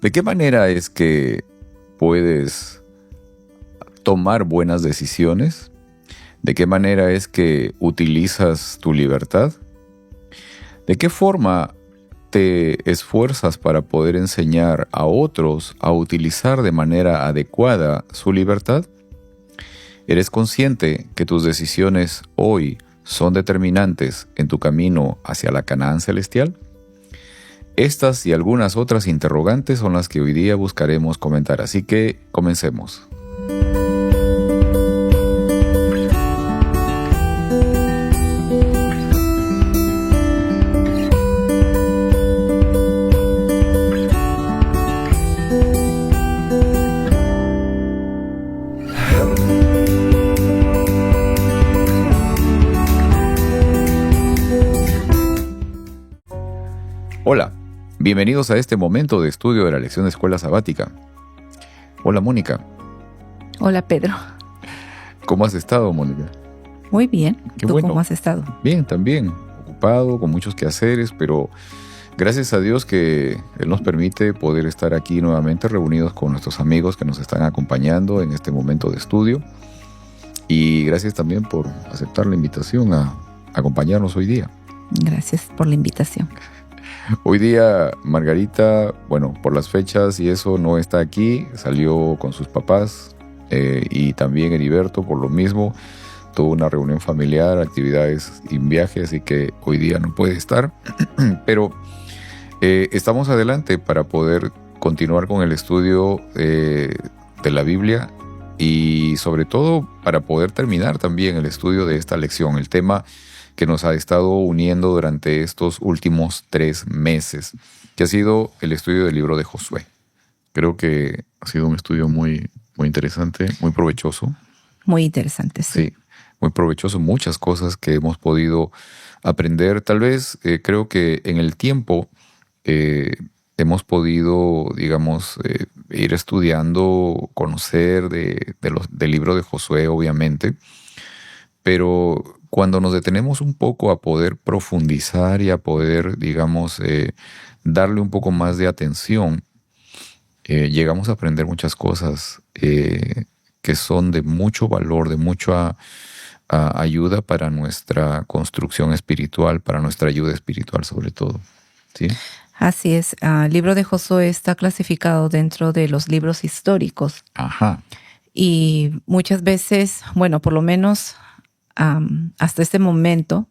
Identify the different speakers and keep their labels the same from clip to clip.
Speaker 1: ¿De qué manera es que puedes tomar buenas decisiones? ¿De qué manera es que utilizas tu libertad? ¿De qué forma te esfuerzas para poder enseñar a otros a utilizar de manera adecuada su libertad? ¿Eres consciente que tus decisiones hoy son determinantes en tu camino hacia la Canaán celestial? Estas y algunas otras interrogantes son las que hoy día buscaremos comentar, así que comencemos. Hola, bienvenidos a este momento de estudio de la lección de escuela sabática. Hola, Mónica.
Speaker 2: Hola, Pedro.
Speaker 1: ¿Cómo has estado, Mónica?
Speaker 2: Muy bien.
Speaker 1: Qué
Speaker 2: ¿Tú
Speaker 1: bueno.
Speaker 2: cómo has estado?
Speaker 1: Bien, también. Ocupado, con muchos quehaceres, pero gracias a Dios que Él nos permite poder estar aquí nuevamente reunidos con nuestros amigos que nos están acompañando en este momento de estudio. Y gracias también por aceptar la invitación a acompañarnos hoy día.
Speaker 2: Gracias por la invitación.
Speaker 1: Hoy día Margarita, bueno, por las fechas y eso no está aquí, salió con sus papás y también Heriberto por lo mismo, tuvo una reunión familiar, actividades y un viaje, así que hoy día no puede estar, pero estamos adelante para poder continuar con el estudio de la Biblia y sobre todo para poder terminar también el estudio de esta lección, el tema que nos ha estado uniendo durante estos últimos 3 meses, que ha sido el estudio del libro de Josué. Creo que ha sido un estudio muy, muy interesante, muy provechoso.
Speaker 2: Muy interesante, sí.
Speaker 1: Sí, muy provechoso. Muchas cosas que hemos podido aprender. Tal vez creo que en el tiempo hemos podido, digamos, ir estudiando, conocer del libro de Josué, obviamente, pero cuando nos detenemos un poco a poder profundizar y a poder, digamos, darle un poco más de atención, llegamos a aprender muchas cosas que son de mucho valor, de mucha ayuda para nuestra construcción espiritual, para nuestra ayuda espiritual sobre todo. ¿Sí?
Speaker 2: Así es. El libro de Josué está clasificado dentro de los libros históricos.
Speaker 1: Ajá.
Speaker 2: Y muchas veces, bueno, por lo menos hasta este momento,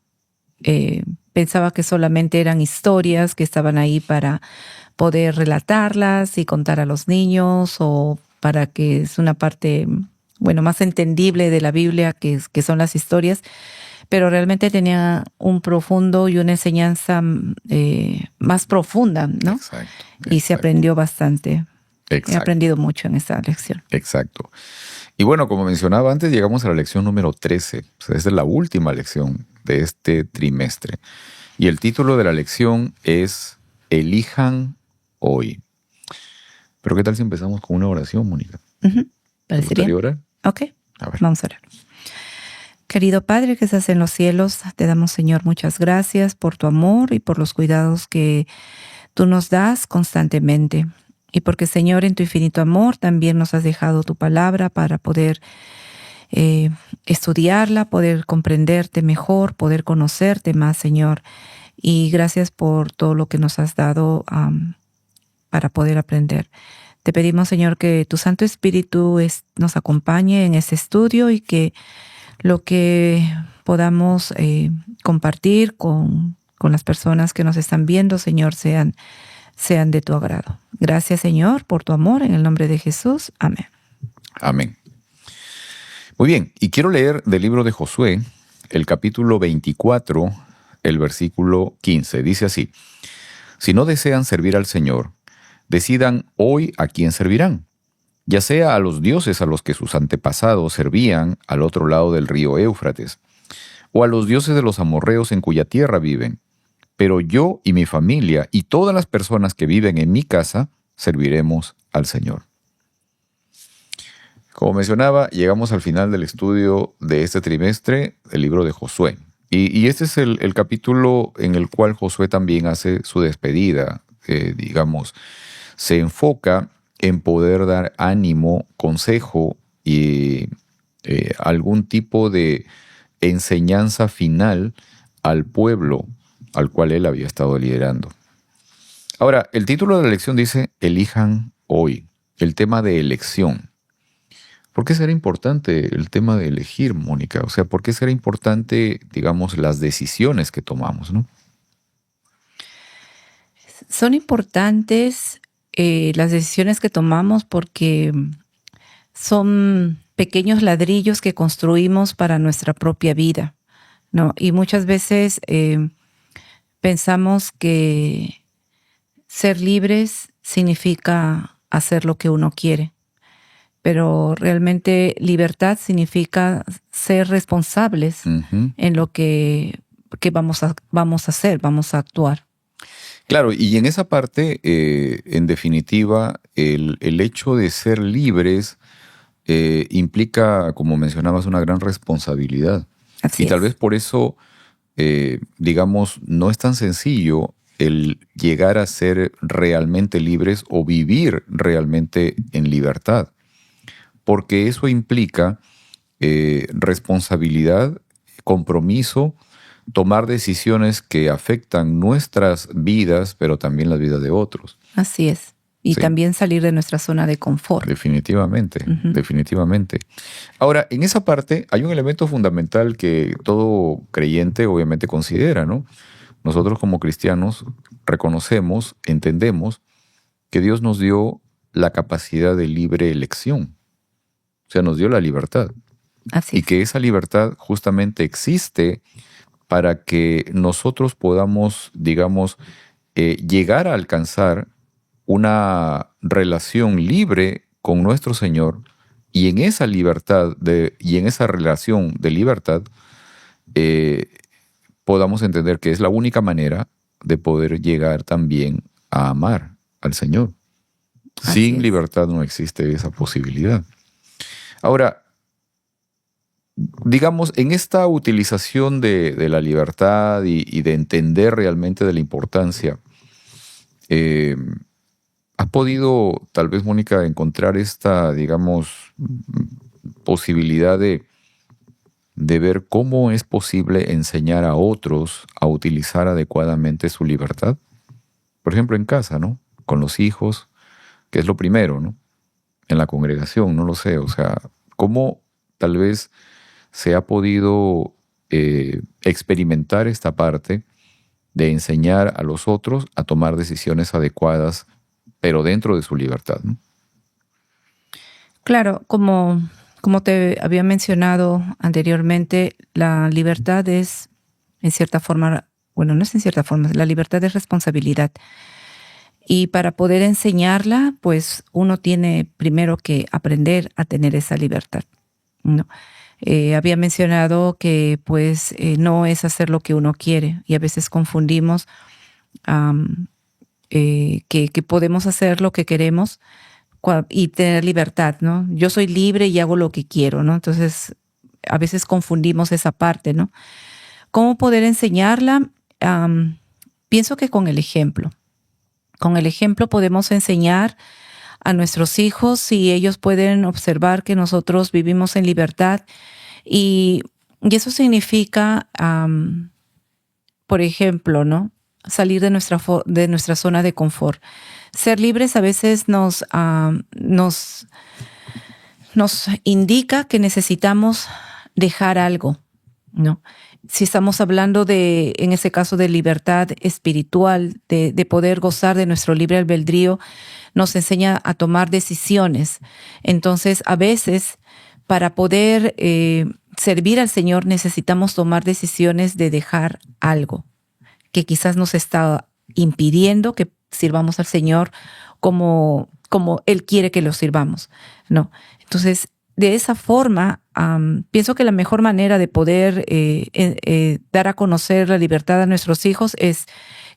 Speaker 2: pensaba que solamente eran historias que estaban ahí para poder relatarlas y contar a los niños, o para que es una parte, bueno, más entendible de la Biblia, que son las historias, pero realmente tenía un profundo y una enseñanza más profunda, ¿no?
Speaker 1: Exacto.
Speaker 2: Y se aprendió bastante.
Speaker 1: Exacto.
Speaker 2: He aprendido mucho en esta lección.
Speaker 1: Exacto. Y bueno, como mencionaba antes, llegamos a la lección número 13. O sea, esta es la última lección de este trimestre. Y el título de la lección es Elijan hoy. Pero ¿qué tal si empezamos con una oración, Mónica? ¿Te gustaría orar?
Speaker 2: Ok,
Speaker 1: A ver.
Speaker 2: vamos a orar. Querido Padre que estás en los cielos, te damos, Señor, muchas gracias por tu amor y por los cuidados que tú nos das constantemente. Y porque, Señor, en tu infinito amor también nos has dejado tu palabra para poder estudiarla, poder comprenderte mejor, poder conocerte más, Señor. Y gracias por todo lo que nos has dado para poder aprender. Te pedimos, Señor, que tu Santo Espíritu nos acompañe en este estudio y que lo que podamos compartir con las personas que nos están viendo, Señor, sean de tu agrado. Gracias, Señor, por tu amor. En el nombre de Jesús. Amén.
Speaker 1: Amén. Muy bien, y quiero leer del libro de Josué, el capítulo 24, el versículo 15. Dice así: Si no desean servir al Señor, decidan hoy a quién servirán, ya sea a los dioses a los que sus antepasados servían al otro lado del río Éufrates, o a los dioses de los amorreos en cuya tierra viven. Pero yo y mi familia y todas las personas que viven en mi casa serviremos al Señor. Como mencionaba, llegamos al final del estudio de este trimestre del libro de Josué. Y este es el capítulo en el cual Josué también hace su despedida, digamos, se enfoca en poder dar ánimo, consejo y algún tipo de enseñanza final al pueblo al cual él había estado liderando. Ahora, el título de la lección dice, elijan hoy, el tema de elección. ¿Por qué será importante el tema de elegir, Mónica? O sea, ¿por qué será importante, digamos, las decisiones que tomamos, ¿no?
Speaker 2: Son importantes las decisiones que tomamos porque son pequeños ladrillos que construimos para nuestra propia vida, ¿no? Y muchas veces pensamos que ser libres significa hacer lo que uno quiere, pero realmente libertad significa ser responsables en lo que vamos a hacer, vamos a actuar.
Speaker 1: Claro, y en esa parte, en definitiva, el hecho de ser libres implica, como mencionabas, una gran responsabilidad.
Speaker 2: Así
Speaker 1: y tal
Speaker 2: es.
Speaker 1: vez por eso, digamos, no es tan sencillo el llegar a ser realmente libres o vivir realmente en libertad, porque eso implica responsabilidad, compromiso, tomar decisiones que afectan nuestras vidas, pero también las vidas de otros.
Speaker 2: Así es. Y
Speaker 1: Sí.
Speaker 2: también salir de nuestra zona de confort.
Speaker 1: Definitivamente, definitivamente. Ahora, en esa parte hay un elemento fundamental que todo creyente obviamente considera, ¿no? Nosotros como cristianos reconocemos, entendemos que Dios nos dio la capacidad de libre elección. O sea, nos dio la libertad.
Speaker 2: Así
Speaker 1: Y
Speaker 2: es.
Speaker 1: que esa libertad justamente existe para que nosotros podamos, digamos, llegar a alcanzar una relación libre con nuestro Señor, y en esa libertad y en esa relación de libertad podamos entender que es la única manera de poder llegar también a amar al Señor.
Speaker 2: Así
Speaker 1: Sin
Speaker 2: es.
Speaker 1: libertad no existe esa posibilidad. Ahora, digamos, en esta utilización de la libertad y de entender realmente de la importancia, ¿has podido, tal vez, Mónica, encontrar esta, digamos, posibilidad de ver cómo es posible enseñar a otros a utilizar adecuadamente su libertad? Por ejemplo, en casa, ¿no? Con los hijos, que es lo primero, ¿no? En la congregación, no lo sé. O sea, ¿cómo tal vez se ha podido experimentar esta parte de enseñar a los otros a tomar decisiones adecuadas, pero dentro de su libertad, ¿no?
Speaker 2: Claro, como te había mencionado anteriormente, la libertad es, en cierta forma, bueno, no es en cierta forma, la libertad es responsabilidad. Y para poder enseñarla, pues uno tiene primero que aprender a tener esa libertad, ¿no? Había mencionado que pues no es hacer lo que uno quiere, y a veces confundimos que podemos hacer lo que queremos y tener libertad, ¿no? Yo soy libre y hago lo que quiero, ¿no? Entonces, a veces confundimos esa parte, ¿no? ¿Cómo poder enseñarla? Pienso que con el ejemplo. Con el ejemplo podemos enseñar a nuestros hijos, y ellos pueden observar que nosotros vivimos en libertad. Y eso significa, por ejemplo, ¿no? Salir de nuestra zona de confort. Ser libres a veces nos indica que necesitamos dejar algo, ¿no? Si estamos hablando en ese caso, de libertad espiritual, de poder gozar de nuestro libre albedrío, nos enseña a tomar decisiones. Entonces, a veces, para poder servir al Señor, necesitamos tomar decisiones de dejar algo que quizás nos está impidiendo que sirvamos al Señor como Él quiere que lo sirvamos, ¿no? Entonces, de esa forma, pienso que la mejor manera de poder dar a conocer la libertad a nuestros hijos es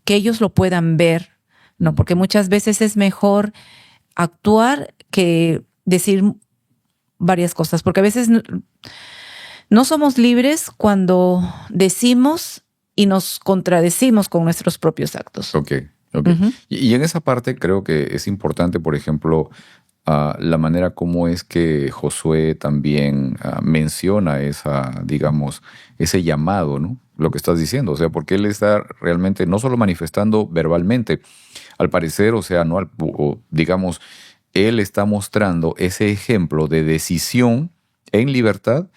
Speaker 2: que ellos lo puedan ver, ¿no? Porque muchas veces es mejor actuar que decir varias cosas, porque a veces no somos libres cuando decimos y nos contradecimos con nuestros propios actos.
Speaker 1: Ok, Ok. Y en esa parte creo que es importante, por ejemplo, la manera como es que Josué también menciona digamos, ese llamado, ¿no? Lo que estás diciendo, o sea, porque él está realmente no solo manifestando verbalmente, al parecer, o sea, no, digamos, él está mostrando ese ejemplo de decisión en libertad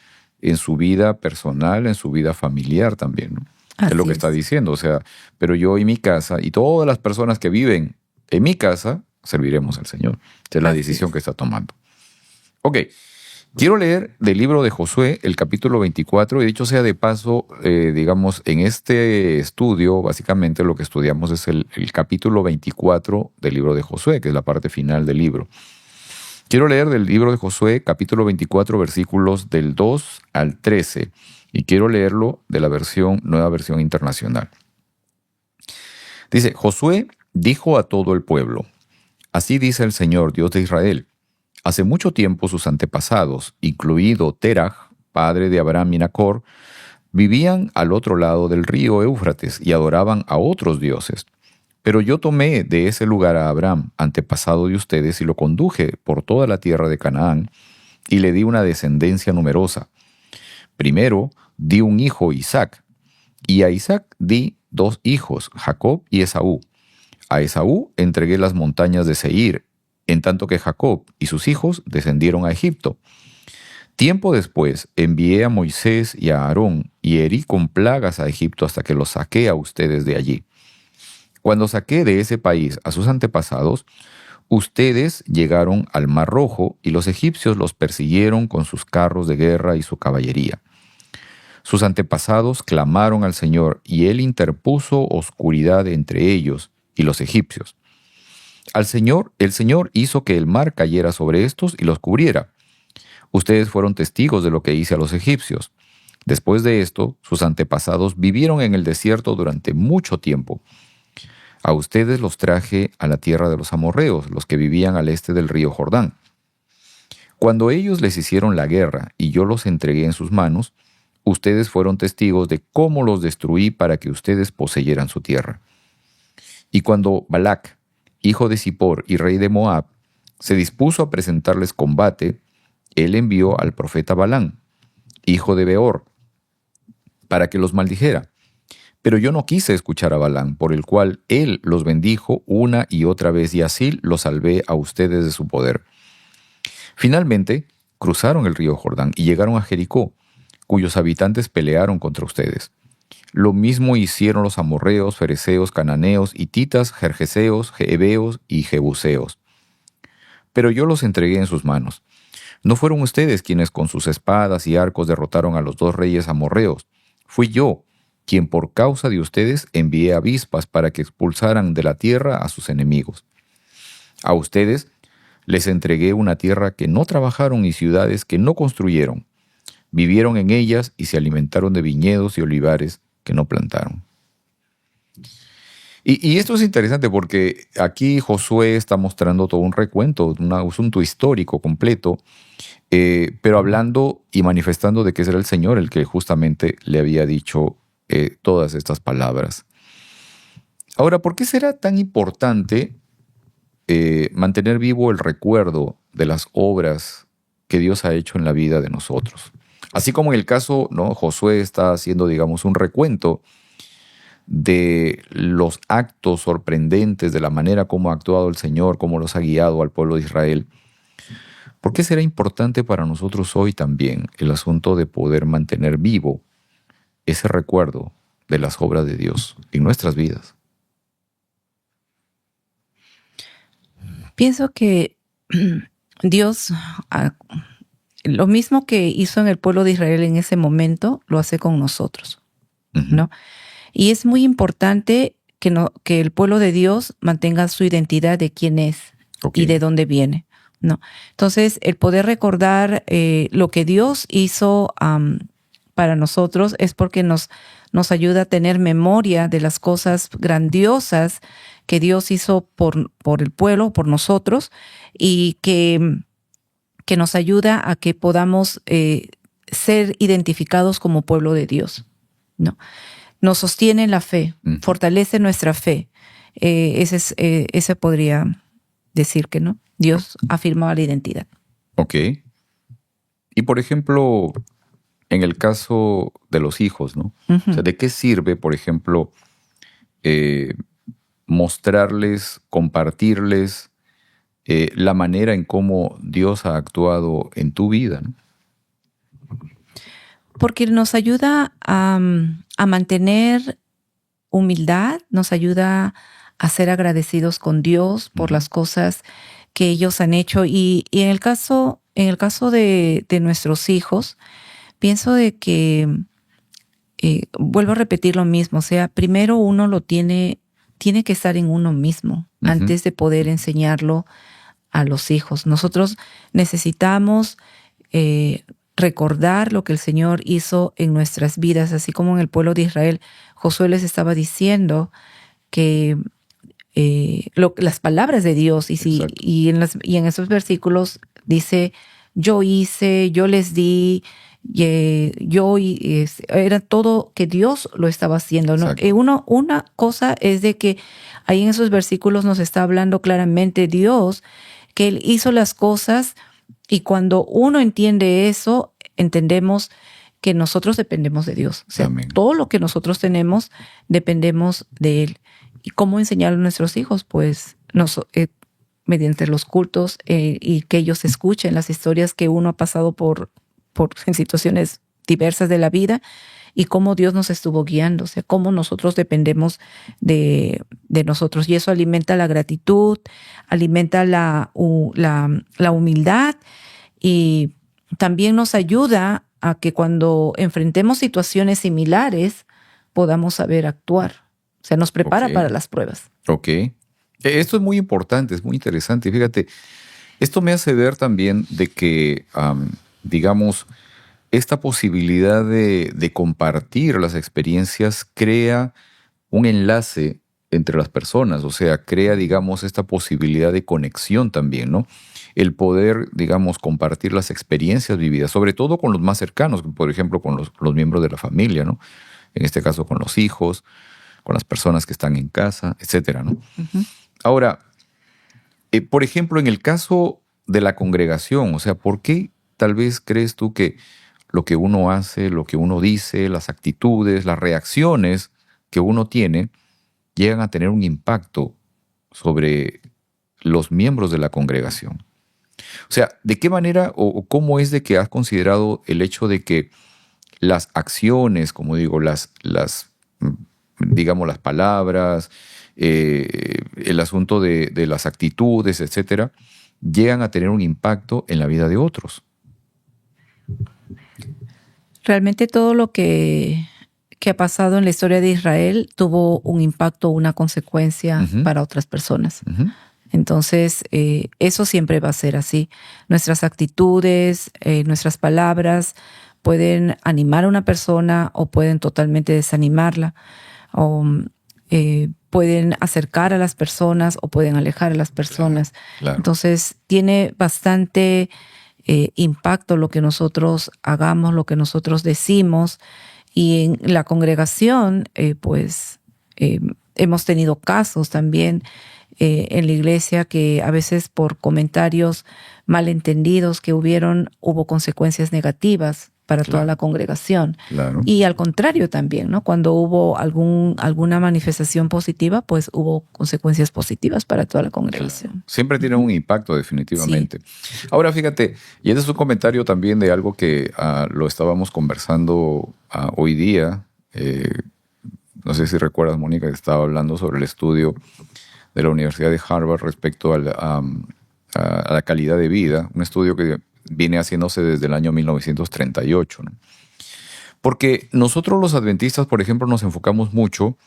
Speaker 1: en su vida personal, en su vida familiar también, ¿no? Es lo
Speaker 2: Así
Speaker 1: que está
Speaker 2: es.
Speaker 1: diciendo, o sea, pero yo y mi casa y todas las personas que viven en mi casa serviremos al Señor. Esa es la
Speaker 2: Así
Speaker 1: decisión que
Speaker 2: es.
Speaker 1: está tomando. Ok, quiero leer del libro de Josué, el capítulo 24, y dicho sea de paso, digamos, en este estudio, básicamente lo que estudiamos es el capítulo 24 del libro de Josué, que es la parte final del libro. Quiero leer del libro de Josué, capítulo 24, versículos del 2 al 13, y quiero leerlo de la nueva versión internacional. Dice, Josué dijo a todo el pueblo, así dice el Señor, Dios de Israel. Hace mucho tiempo sus antepasados, incluido Teraj, padre de Abraham y Nacor, vivían al otro lado del río Éufrates y adoraban a otros dioses. Pero yo tomé de ese lugar a Abraham, antepasado de ustedes, y lo conduje por toda la tierra de Canaán, y le di una descendencia numerosa. Primero di un hijo, Isaac, y a Isaac di 2 hijos, Jacob y Esaú. A Esaú entregué las montañas de Seir, en tanto que Jacob y sus hijos descendieron a Egipto. Tiempo después envié a Moisés y a Aarón y herí con plagas a Egipto hasta que los saqué a ustedes de allí. Cuando saqué de ese país a sus antepasados, ustedes llegaron al Mar Rojo y los egipcios los persiguieron con sus carros de guerra y su caballería. Sus antepasados clamaron al Señor y Él interpuso oscuridad entre ellos y los egipcios. El Señor hizo que el mar cayera sobre estos y los cubriera. Ustedes fueron testigos de lo que hice a los egipcios. Después de esto, sus antepasados vivieron en el desierto durante mucho tiempo. A ustedes los traje a la tierra de los amorreos, los que vivían al este del río Jordán. Cuando ellos les hicieron la guerra y yo los entregué en sus manos, ustedes fueron testigos de cómo los destruí para que ustedes poseyeran su tierra. Y cuando Balac, hijo de Zippor y rey de Moab, se dispuso a presentarles combate, él envió al profeta Balán, hijo de Beor, para que los maldijera. Pero yo no quise escuchar a Balán, por el cual él los bendijo una y otra vez, y así los salvé a ustedes de su poder. Finalmente, cruzaron el río Jordán y llegaron a Jericó, cuyos habitantes pelearon contra ustedes. Lo mismo hicieron los amorreos, fereceos, cananeos, hititas, gergeseos, heveos y jebuseos. Pero yo los entregué en sus manos. No fueron ustedes quienes con sus espadas y arcos derrotaron a los 2 reyes amorreos. Fui yo quien por causa de ustedes envié avispas para que expulsaran de la tierra a sus enemigos. A ustedes les entregué una tierra que no trabajaron y ciudades que no construyeron. Vivieron en ellas y se alimentaron de viñedos y olivares que no plantaron. Y esto es interesante porque aquí Josué está mostrando todo un recuento, un asunto histórico completo, pero hablando y manifestando de que era el Señor el que justamente le había dicho todas estas palabras. Ahora, ¿por qué será tan importante mantener vivo el recuerdo de las obras que Dios ha hecho en la vida de nosotros? Así como en el caso, ¿no? Josué está haciendo, digamos, un recuento de los actos sorprendentes, de la manera como ha actuado el Señor, cómo los ha guiado al pueblo de Israel. ¿Por qué será importante para nosotros hoy también el asunto de poder mantener vivo ese recuerdo de las obras de Dios en nuestras vidas?
Speaker 2: Pienso que Dios, lo mismo que hizo en el pueblo de Israel en ese momento, lo hace con nosotros, ¿no? Y es muy importante que el pueblo de Dios mantenga su identidad de quién es y de dónde viene, ¿no? Entonces, el poder recordar lo que Dios hizo para nosotros es porque nos ayuda a tener memoria de las cosas grandiosas que Dios hizo por el pueblo, por nosotros, y que nos ayuda a que podamos ser identificados como pueblo de Dios, ¿no? Nos sostiene en la fe, fortalece nuestra fe. Ese podría decir que no. Dios afirmaba la identidad.
Speaker 1: Ok. Y por ejemplo, en el caso de los hijos, ¿no? O sea, ¿de qué sirve, por ejemplo, mostrarles, compartirles la manera en cómo Dios ha actuado en tu vida, ¿no?
Speaker 2: Porque nos ayuda a mantener humildad, nos ayuda a ser agradecidos con Dios por las cosas que ellos han hecho. Y en el caso de nuestros hijos, pienso de que, vuelvo a repetir lo mismo, o sea, primero uno tiene que estar en uno mismo antes de poder enseñarlo a los hijos. Nosotros necesitamos recordar lo que el Señor hizo en nuestras vidas, así como en el pueblo de Israel. Josué les estaba diciendo que las palabras de Dios, y en esos versículos dice, yo hice, yo les di, era todo que Dios lo estaba haciendo, ¿no? Una cosa es de que ahí en esos versículos nos está hablando claramente Dios, que Él hizo las cosas, y cuando uno entiende eso, entendemos que nosotros dependemos de Dios. O sea,
Speaker 1: Amén.
Speaker 2: Todo lo que nosotros tenemos, dependemos de Él. ¿Y cómo enseñar a nuestros hijos? Pues mediante los cultos, y que ellos escuchen las historias que uno ha pasado en situaciones diversas de la vida, y cómo Dios nos estuvo guiando, o sea, cómo nosotros dependemos de nosotros. Y eso alimenta la gratitud, alimenta la humildad, y también nos ayuda a que cuando enfrentemos situaciones similares podamos saber actuar. O sea, nos prepara para las pruebas.
Speaker 1: Ok. Esto es muy importante, es muy interesante. Fíjate, esto me hace ver también de que, digamos, esta posibilidad de compartir las experiencias crea un enlace entre las personas, o sea, crea, digamos, esta posibilidad de conexión también, ¿no? El poder, digamos, compartir las experiencias vividas, sobre todo con los más cercanos, por ejemplo, con los miembros de la familia, ¿no? En este caso, con los hijos, con las personas que están en casa, etcétera, ¿no? Ahora, por ejemplo, en el caso de la congregación, o sea, ¿por qué tal vez crees tú que lo que uno hace, lo que uno dice, las actitudes, las reacciones que uno tiene, llegan a tener un impacto sobre los miembros de la congregación? O sea, ¿de qué manera o cómo es de que has considerado el hecho de que las acciones, como digo, digamos, las palabras, el asunto de las actitudes, etcétera, llegan a tener un impacto en la vida de otros?
Speaker 2: Realmente todo lo que ha pasado en la historia de Israel tuvo un impacto, una consecuencia para otras personas. Entonces, eso siempre va a ser así. Nuestras actitudes, nuestras palabras pueden animar a una persona o pueden totalmente desanimarla, o pueden acercar a las personas o pueden alejar a las personas.
Speaker 1: Claro.
Speaker 2: Entonces, tiene bastante impacto lo que nosotros hagamos, lo que nosotros decimos. Y en la congregación, hemos tenido casos también en la iglesia que a veces por comentarios malentendidos que hubo consecuencias negativas para toda la congregación.
Speaker 1: Claro.
Speaker 2: Y al contrario también, ¿no? Cuando hubo alguna manifestación positiva, pues hubo consecuencias positivas para toda la congregación.
Speaker 1: Claro. Siempre tiene un impacto, definitivamente. Sí. Ahora, fíjate, y este es un comentario también de algo que lo estábamos conversando hoy día. No sé si recuerdas, Mónica, que estaba hablando sobre el estudio de la Universidad de Harvard respecto a la calidad de vida, un estudio que viene haciéndose desde el año 1938, ¿no? Porque nosotros los adventistas, por ejemplo, nos enfocamos mucho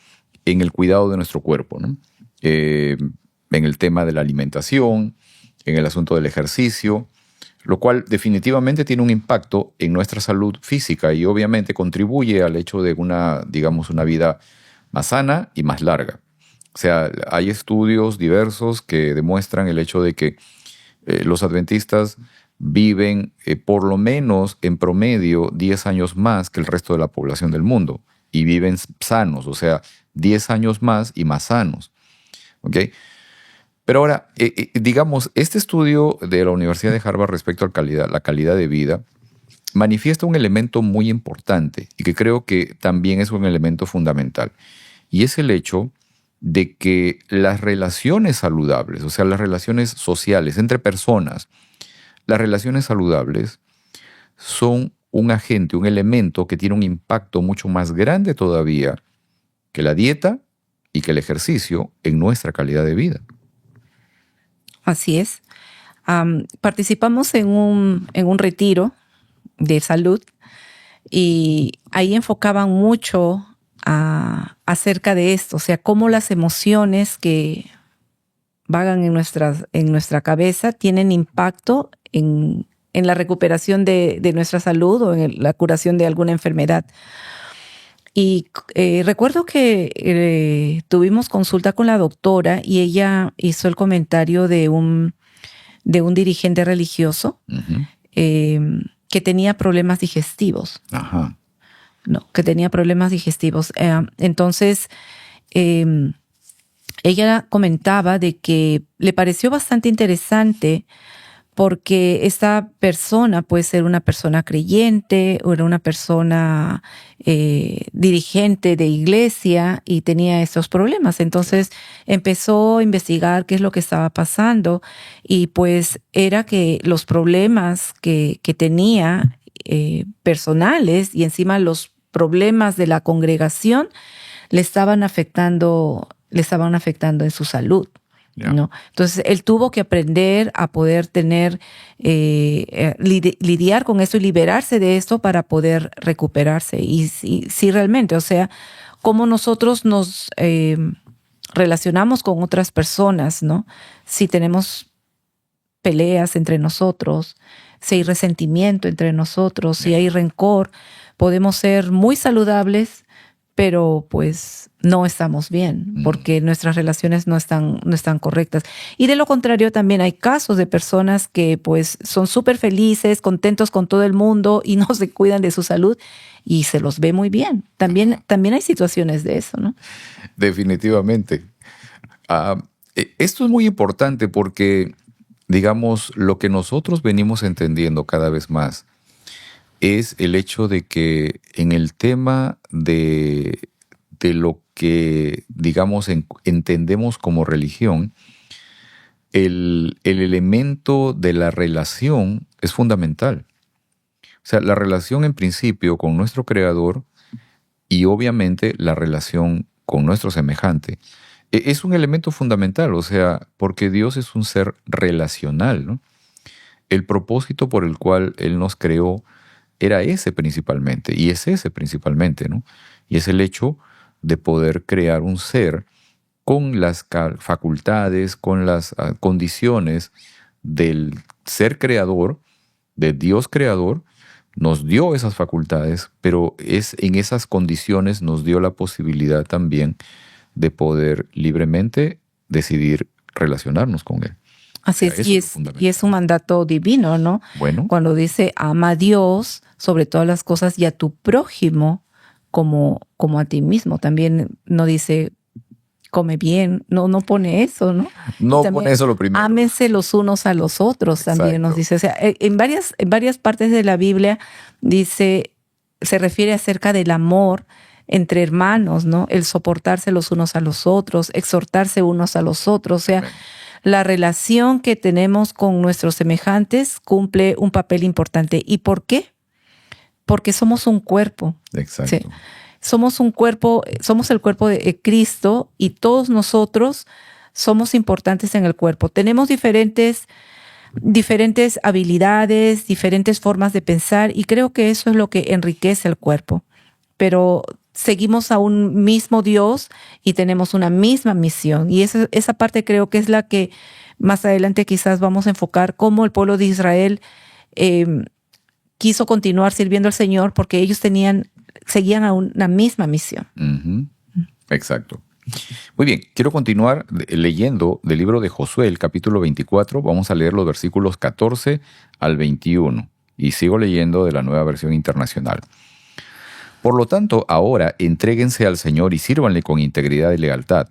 Speaker 1: en el cuidado de nuestro cuerpo, ¿no? En el tema de la alimentación, en el asunto del ejercicio, lo cual definitivamente tiene un impacto en nuestra salud física y obviamente contribuye al hecho de una vida más sana y más larga. O sea, hay estudios diversos que demuestran el hecho de que los adventistas viven por lo menos en promedio 10 años más que el resto de la población del mundo y viven sanos, o sea, 10 años más y más sanos. ¿Ok? Pero ahora, digamos, este estudio de la Universidad de Harvard respecto a la calidad de vida manifiesta un elemento muy importante y que creo que también es un elemento fundamental. Y es el hecho de que las relaciones saludables, o sea, las relaciones sociales entre personas, las relaciones saludables son un agente, un elemento que tiene un impacto mucho más grande todavía que la dieta y que el ejercicio en nuestra calidad de vida.
Speaker 2: Así es. Participamos en un retiro de salud y ahí enfocaban mucho acerca de esto, o sea, cómo las emociones que vagan en nuestra cabeza tienen impacto en la recuperación de nuestra salud o en la curación de alguna enfermedad. Y recuerdo que tuvimos consulta con la doctora y ella hizo el comentario de un dirigente religioso que tenía problemas digestivos.
Speaker 1: Ajá.
Speaker 2: No, que tenía problemas digestivos. Entonces, ella comentaba de que le pareció bastante interesante porque esta persona puede ser una persona creyente o era una persona dirigente de iglesia y tenía estos problemas. Entonces empezó a investigar qué es lo que estaba pasando y pues era que los problemas que tenía personales y encima los problemas de la congregación le estaban afectando en su salud.
Speaker 1: Yeah.
Speaker 2: ¿No? Entonces, él tuvo que aprender a poder tener, lidiar con esto y liberarse de esto para poder recuperarse. Y sí, realmente, o sea, cómo nosotros nos relacionamos con otras personas, ¿no? Si tenemos peleas entre nosotros, si hay resentimiento entre nosotros, si hay rencor, podemos ser muy saludables, pero pues no estamos bien porque nuestras relaciones no están correctas. Y de lo contrario también hay casos de personas que pues son súper felices, contentos con todo el mundo y no se cuidan de su salud y se los ve muy bien. También hay situaciones de eso, ¿no?
Speaker 1: Definitivamente. Esto es muy importante porque, digamos, lo que nosotros venimos entendiendo cada vez más es el hecho de que en el tema de lo que, digamos, entendemos como religión, el elemento de la relación es fundamental. O sea, la relación en principio con nuestro Creador y obviamente la relación con nuestro semejante es un elemento fundamental, o sea, porque Dios es un ser relacional, ¿no? El propósito por el cual Él nos creó era ese principalmente, y es ese principalmente, ¿no? Y es el hecho de poder crear un ser con las facultades, con las condiciones del ser creador, de Dios creador. Nos dio esas facultades, pero en esas condiciones nos dio la posibilidad también de poder libremente decidir relacionarnos con Él.
Speaker 2: Así es, y es un mandato divino, ¿no?
Speaker 1: Bueno.
Speaker 2: Cuando dice, ama a Dios sobre todas las cosas y a tu prójimo como a ti mismo. También no dice, come bien, no pone eso, ¿no?
Speaker 1: No pone eso lo primero.
Speaker 2: Ámense los unos a los otros, también
Speaker 1: Exacto.
Speaker 2: nos dice. O sea, en varias partes de la Biblia dice, se refiere acerca del amor entre hermanos, ¿no? El soportarse los unos a los otros, exhortarse unos a los otros, o sea,
Speaker 1: Amén.
Speaker 2: La relación que tenemos con nuestros semejantes cumple un papel importante. ¿Y por qué? Porque somos un cuerpo.
Speaker 1: Exacto.
Speaker 2: ¿Sí? Somos un cuerpo, somos el cuerpo de Cristo y todos nosotros somos importantes en el cuerpo. Tenemos diferentes habilidades, diferentes formas de pensar y creo que eso es lo que enriquece el cuerpo. Pero seguimos a un mismo Dios y tenemos una misma misión. Y esa parte creo que es la que más adelante quizás vamos a enfocar, cómo el pueblo de Israel quiso continuar sirviendo al Señor porque ellos seguían a una misma misión.
Speaker 1: Uh-huh. Exacto. Muy bien, quiero continuar leyendo del libro de Josué, el capítulo 24. Vamos a leer los versículos 14 al 21. Y sigo leyendo de la Nueva Versión Internacional. Por lo tanto, ahora entréguense al Señor y sírvanle con integridad y lealtad.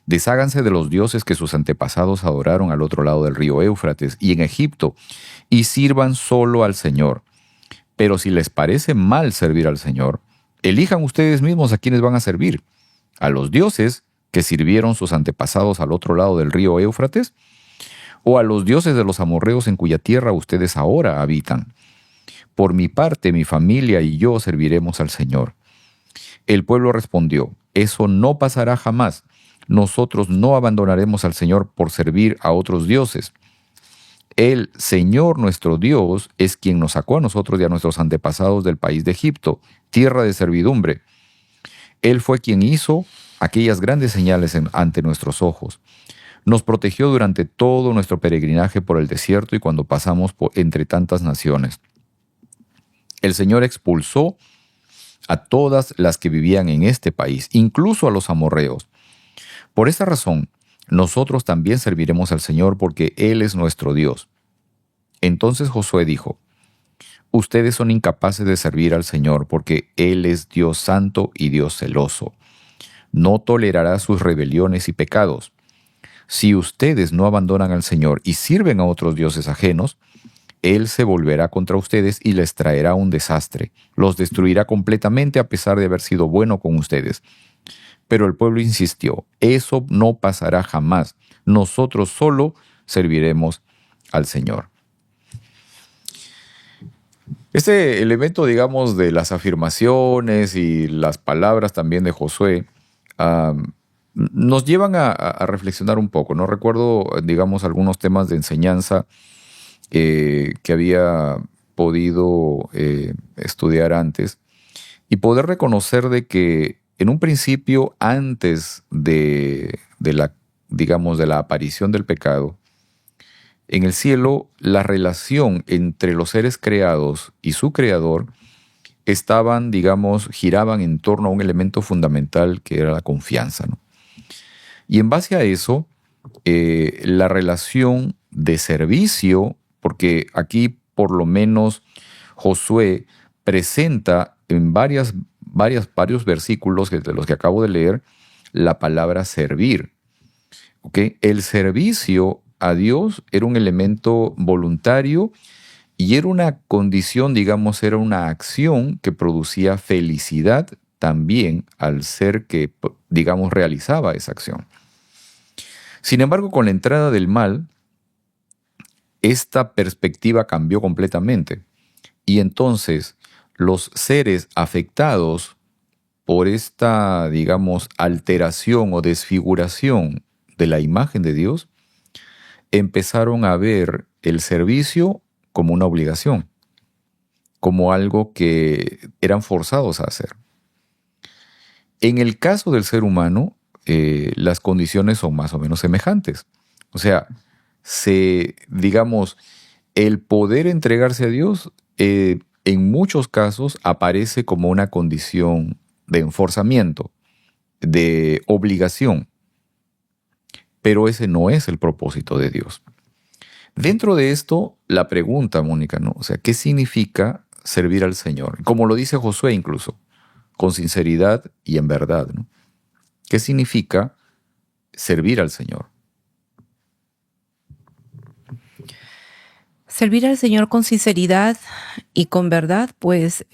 Speaker 1: Desháganse de los dioses que sus antepasados adoraron al otro lado del río Éufrates y en Egipto, y sirvan solo al Señor. Pero si les parece mal servir al Señor, elijan ustedes mismos a quienes van a servir. ¿A los dioses que sirvieron sus antepasados al otro lado del río Éufrates? ¿O a los dioses de los amorreos en cuya tierra ustedes ahora habitan? Por mi parte, mi familia y yo serviremos al Señor. El pueblo respondió, eso no pasará jamás. Nosotros no abandonaremos al Señor por servir a otros dioses. El Señor nuestro Dios es quien nos sacó a nosotros y a nuestros antepasados del país de Egipto, tierra de servidumbre. Él fue quien hizo aquellas grandes señales ante nuestros ojos. Nos protegió durante todo nuestro peregrinaje por el desierto y cuando pasamos entre tantas naciones. El Señor expulsó a todas las que vivían en este país, incluso a los amorreos. Por esta razón, nosotros también serviremos al Señor porque Él es nuestro Dios. Entonces Josué dijo, ustedes son incapaces de servir al Señor porque Él es Dios santo y Dios celoso. No tolerará sus rebeliones y pecados. Si ustedes no abandonan al Señor y sirven a otros dioses ajenos, Él se volverá contra ustedes y les traerá un desastre. Los destruirá completamente a pesar de haber sido bueno con ustedes. Pero el pueblo insistió, eso no pasará jamás. Nosotros solo serviremos al Señor. Este elemento, digamos, de las afirmaciones y las palabras también de Josué, nos llevan a reflexionar un poco, ¿no? Recuerdo, digamos, algunos temas de enseñanza que había podido estudiar antes y poder reconocer de que en un principio, antes de la aparición del pecado, en el cielo la relación entre los seres creados y su creador giraban en torno a un elemento fundamental que era la confianza, ¿no? Y en base a eso, la relación de servicio, porque aquí por lo menos Josué presenta en varios versículos de los que acabo de leer la palabra servir. ¿Okay? El servicio a Dios era un elemento voluntario y era una condición, digamos, era una acción que producía felicidad también al ser que, digamos, realizaba esa acción. Sin embargo, con la entrada del mal, esta perspectiva cambió completamente. Y entonces, los seres afectados por esta, digamos, alteración o desfiguración de la imagen de Dios, empezaron a ver el servicio como una obligación, como algo que eran forzados a hacer. En el caso del ser humano, las condiciones son más o menos semejantes. O sea, digamos, el poder entregarse a Dios en muchos casos aparece como una condición de enforzamiento, de obligación. Pero ese no es el propósito de Dios. Dentro de esto, la pregunta, Mónica, ¿no? O sea, ¿qué significa servir al Señor? Como lo dice Josué incluso, con sinceridad y en verdad, ¿no? ¿Qué significa servir al Señor?
Speaker 2: Servir al Señor con sinceridad y con verdad, pues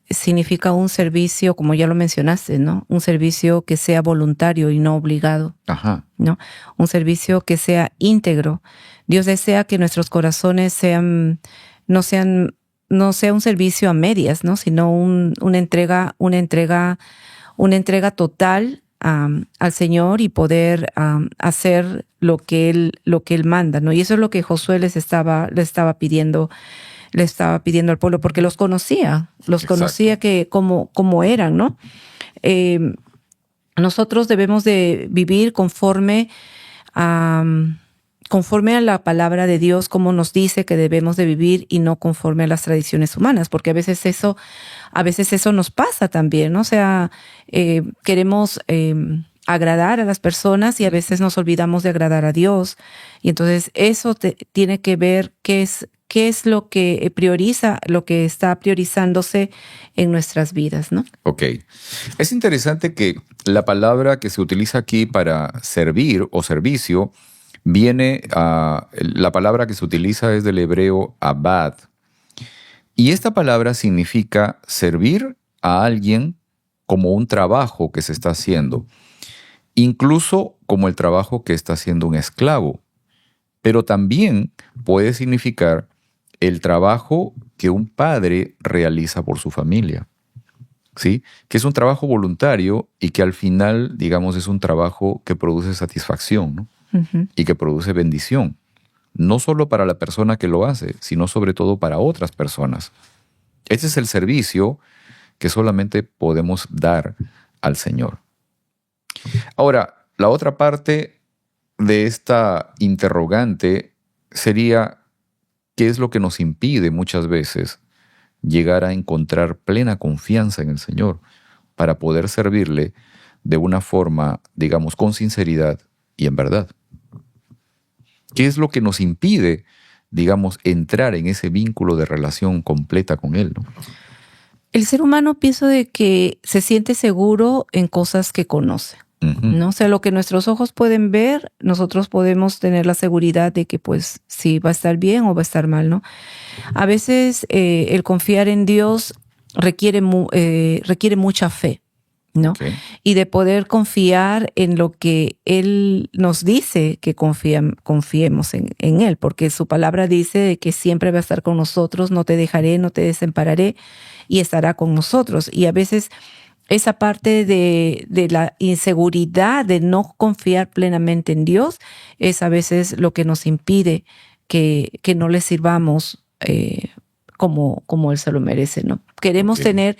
Speaker 2: significa un servicio, como ya lo mencionaste, ¿no? Un servicio que sea voluntario y no obligado.
Speaker 1: Ajá.
Speaker 2: ¿No? Un servicio que sea íntegro. Dios desea que nuestros corazones no sea un servicio a medias, ¿no? Sino una entrega total al Señor y poder hacer lo que Él manda, ¿no? Y eso es lo que Josué le estaba pidiendo al pueblo, porque los conocía que como eran, ¿no? Nosotros debemos de vivir conforme a la palabra de Dios, como nos dice que debemos de vivir, y no conforme a las tradiciones humanas, porque a veces eso nos pasa también, ¿no? O sea, queremos agradar a las personas y a veces nos olvidamos de agradar a Dios. Y entonces eso tiene que ver qué qué es lo que prioriza, lo que está priorizándose en nuestras vidas, ¿no?
Speaker 1: Ok. Es interesante que la palabra que se utiliza aquí para servir o servicio la palabra que se utiliza es del hebreo abad. Y esta palabra significa servir a alguien como un trabajo que se está haciendo, incluso como el trabajo que está haciendo un esclavo. Pero también puede significar el trabajo que un padre realiza por su familia, ¿sí? Que es un trabajo voluntario y que al final, digamos, es un trabajo que produce satisfacción, ¿no?
Speaker 2: Uh-huh.
Speaker 1: Y que produce bendición, no solo para la persona que lo hace, sino sobre todo para otras personas. Ese es el servicio que solamente podemos dar al Señor. Ahora, la otra parte de esta interrogante sería, ¿qué es lo que nos impide muchas veces llegar a encontrar plena confianza en el Señor para poder servirle de una forma, digamos, con sinceridad y en verdad? ¿Qué es lo que nos impide, digamos, entrar en ese vínculo de relación completa con Él, ¿no?
Speaker 2: El ser humano pienso de que se siente seguro en cosas que conoce, ¿no? O sea, lo que nuestros ojos pueden ver, nosotros podemos tener la seguridad de que pues sí va a estar bien o va a estar mal, ¿no? A veces el confiar en Dios requiere mucha fe, ¿no?
Speaker 1: Okay.
Speaker 2: Y de poder confiar en lo que Él nos dice que confiemos en Él, porque su palabra dice de que siempre va a estar con nosotros, no te dejaré, no te desampararé, y estará con nosotros. Y a veces esa parte de la inseguridad de no confiar plenamente en Dios es a veces lo que nos impide que no le sirvamos como Él se lo merece, ¿no? Queremos tener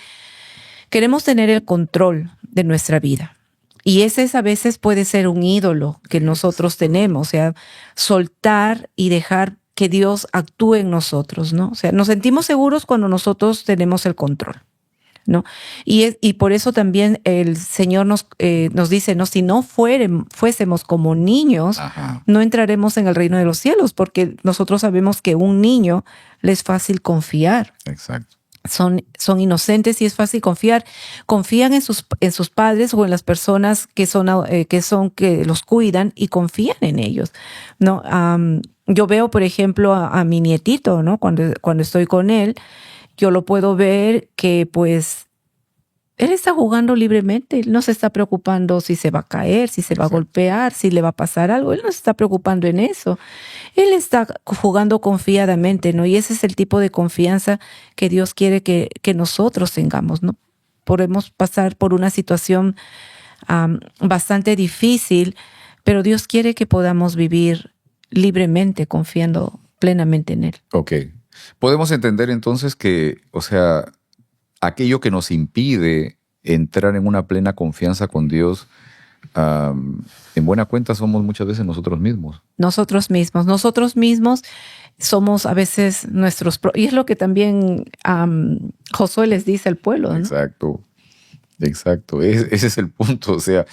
Speaker 2: el control de nuestra vida. Y ese a veces puede ser un ídolo que nosotros tenemos, o sea, soltar y dejar que Dios actúe en nosotros, ¿no? O sea, nos sentimos seguros cuando nosotros tenemos el control, ¿no? Y por eso también el Señor nos dice, ¿no? Si no fuésemos como niños,
Speaker 1: Ajá.
Speaker 2: no entraremos en el reino de los cielos, porque nosotros sabemos que un niño le es fácil confiar.
Speaker 1: Exacto.
Speaker 2: Son inocentes y es fácil confiar. Confían en sus padres o en las personas que los cuidan y confían en ellos, ¿no? Yo veo, por ejemplo, a mi nietito, ¿no? Cuando estoy con él, yo lo puedo ver que pues él está jugando libremente, él no se está preocupando si se va a caer, si se va a golpear, si le va a pasar algo, él no se está preocupando en eso. Él está jugando confiadamente, ¿no? Y ese es el tipo de confianza que Dios quiere que nosotros tengamos, ¿no? Podemos pasar por una situación bastante difícil, pero Dios quiere que podamos vivir libremente, confiando plenamente en Él.
Speaker 1: Ok. Podemos entender entonces que, o sea, aquello que nos impide entrar en una plena confianza con Dios, en buena cuenta somos muchas veces nosotros mismos. Nosotros
Speaker 2: mismos somos a veces y es lo que también Josué les dice al pueblo, ¿no?
Speaker 1: Exacto. Ese es el punto, o sea,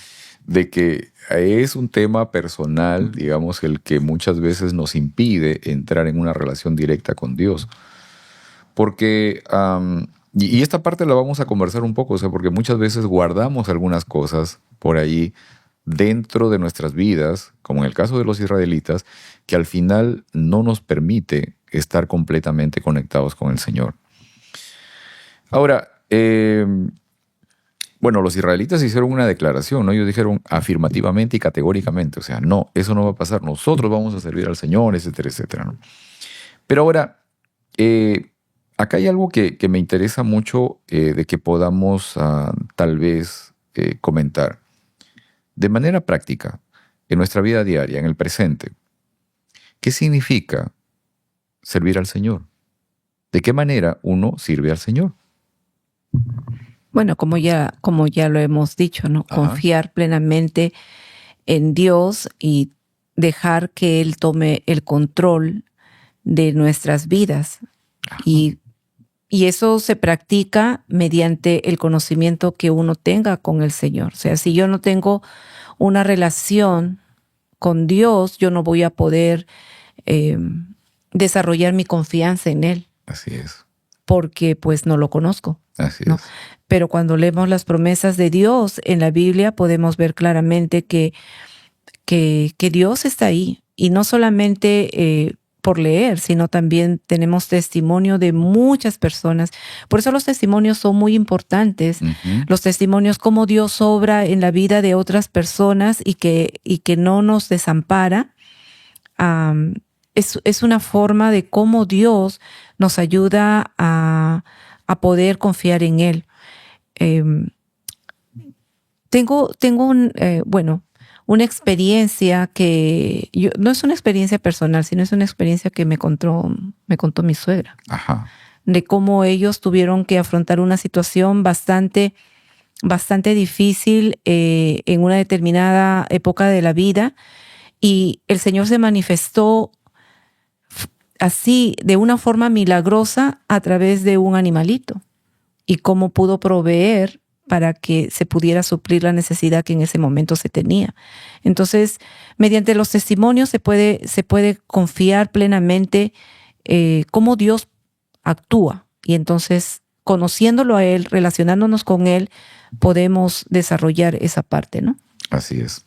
Speaker 1: de que es un tema personal, digamos, el que muchas veces nos impide entrar en una relación directa con Dios. Porque, y esta parte la vamos a conversar un poco, o sea, porque muchas veces guardamos algunas cosas por ahí dentro de nuestras vidas, como en el caso de los israelitas, que al final no nos permite estar completamente conectados con el Señor. Ahora, bueno, los israelitas hicieron una declaración, ¿no? Ellos dijeron afirmativamente y categóricamente, o sea, no, eso no va a pasar, nosotros vamos a servir al Señor, etcétera, etcétera, ¿no? Pero ahora, acá hay algo que me interesa mucho de que podamos tal vez comentar. De manera práctica, en nuestra vida diaria, en el presente, ¿qué significa servir al Señor? ¿De qué manera uno sirve al Señor?
Speaker 2: Bueno, como ya lo hemos dicho, ¿no?
Speaker 1: Ajá.
Speaker 2: Confiar plenamente en Dios y dejar que Él tome el control de nuestras vidas.
Speaker 1: Ajá.
Speaker 2: Y eso se practica mediante el conocimiento que uno tenga con el Señor. O sea, si yo no tengo una relación con Dios, yo no voy a poder desarrollar mi confianza en Él,
Speaker 1: Así es.
Speaker 2: porque pues no lo conozco.
Speaker 1: Así
Speaker 2: ¿No?
Speaker 1: es.
Speaker 2: Pero cuando leemos las promesas de Dios en la Biblia, podemos ver claramente que Dios está ahí. Y no solamente por leer, sino también tenemos testimonio de muchas personas. Por eso los testimonios son muy importantes.
Speaker 1: Ujú.
Speaker 2: Los testimonios, cómo Dios obra en la vida de otras personas y que no nos desampara. Es una forma de cómo Dios nos ayuda a poder confiar en Él. Tengo una experiencia que no es una experiencia personal, sino es una experiencia que me contó mi suegra,
Speaker 1: Ajá.
Speaker 2: de cómo ellos tuvieron que afrontar una situación bastante difícil en una determinada época de la vida, y el Señor se manifestó así de una forma milagrosa a través de un animalito, y cómo pudo proveer para que se pudiera suplir la necesidad que en ese momento se tenía. Entonces, mediante los testimonios se puede confiar plenamente cómo Dios actúa. Y entonces, conociéndolo a Él, relacionándonos con Él, podemos desarrollar esa parte, ¿no?
Speaker 1: Así es,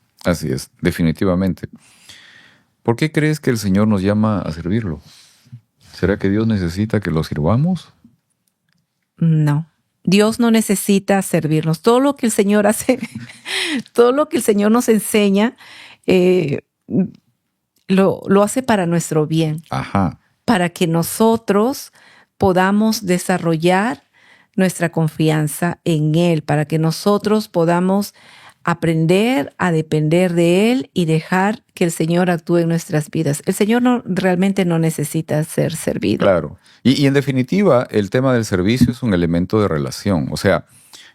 Speaker 1: definitivamente. ¿Por qué crees que el Señor nos llama a servirlo? ¿Será que Dios necesita que lo sirvamos?
Speaker 2: No. Dios no necesita servirnos. Todo lo que el Señor hace, todo lo que el Señor nos enseña, lo hace para nuestro bien.
Speaker 1: Ajá.
Speaker 2: Para que nosotros podamos desarrollar nuestra confianza en Él, para que nosotros podamos aprender a depender de Él y dejar que el Señor actúe en nuestras vidas. El Señor realmente no necesita ser servido.
Speaker 1: Claro. Y en definitiva, el tema del servicio es un elemento de relación. O sea,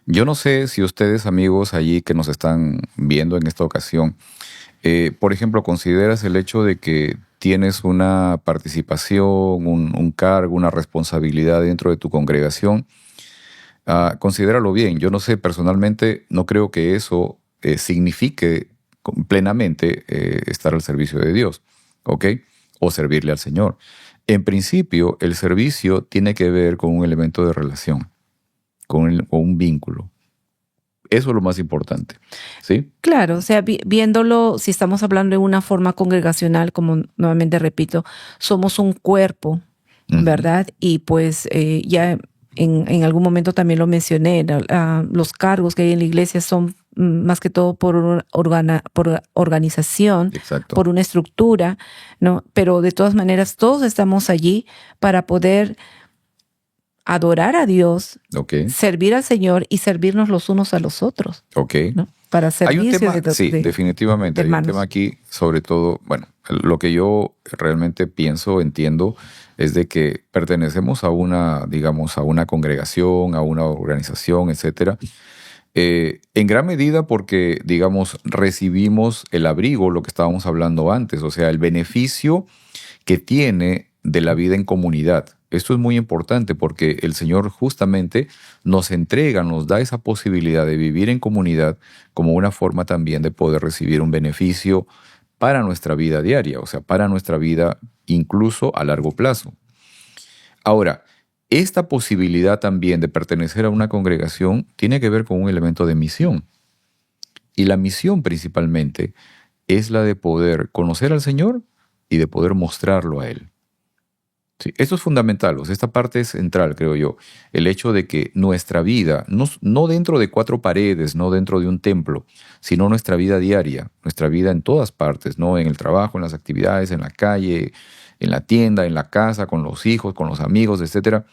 Speaker 1: yo no sé si ustedes, amigos allí que nos están viendo en esta ocasión, por ejemplo, consideras el hecho de que tienes una participación, un cargo, una responsabilidad dentro de tu congregación. Considéralo bien. Yo no sé, personalmente no creo que eso signifique plenamente estar al servicio de Dios, ¿ok? O servirle al Señor. En principio, el servicio tiene que ver con un elemento de relación, con un vínculo. Eso es lo más importante, ¿sí?
Speaker 2: Claro, o sea, viéndolo, si estamos hablando de una forma congregacional, como nuevamente repito, somos un cuerpo, ¿verdad? Y pues ya en algún momento también lo mencioné, los cargos que hay en la iglesia son más que todo por organización,
Speaker 1: Exacto.
Speaker 2: por una estructura, ¿no? Pero de todas maneras todos estamos allí para poder adorar a Dios,
Speaker 1: Okay.
Speaker 2: servir al Señor y servirnos los unos a los otros.
Speaker 1: Okay.
Speaker 2: ¿No? Para servir.
Speaker 1: Hay un tema, sí, definitivamente. Hay un tema aquí, sobre todo, bueno, lo que yo realmente pienso, entiendo, es de que pertenecemos a una, digamos, a una congregación, a una organización, etcétera. En gran medida porque, digamos, recibimos el abrigo, lo que estábamos hablando antes, o sea, el beneficio que tiene de la vida en comunidad. Esto es muy importante porque el Señor justamente nos entrega, nos da esa posibilidad de vivir en comunidad como una forma también de poder recibir un beneficio para nuestra vida diaria, o sea, para nuestra vida incluso a largo plazo. Ahora, esta posibilidad también de pertenecer a una congregación tiene que ver con un elemento de misión. Y la misión principalmente es la de poder conocer al Señor y de poder mostrarlo a Él. Sí, esto es fundamental, o sea, esta parte es central, creo yo. El hecho de que nuestra vida, no dentro de cuatro paredes, no dentro de un templo, sino nuestra vida diaria, nuestra vida en todas partes, ¿no? En el trabajo, en las actividades, en la calle, en la tienda, en la casa, con los hijos, con los amigos, etcétera,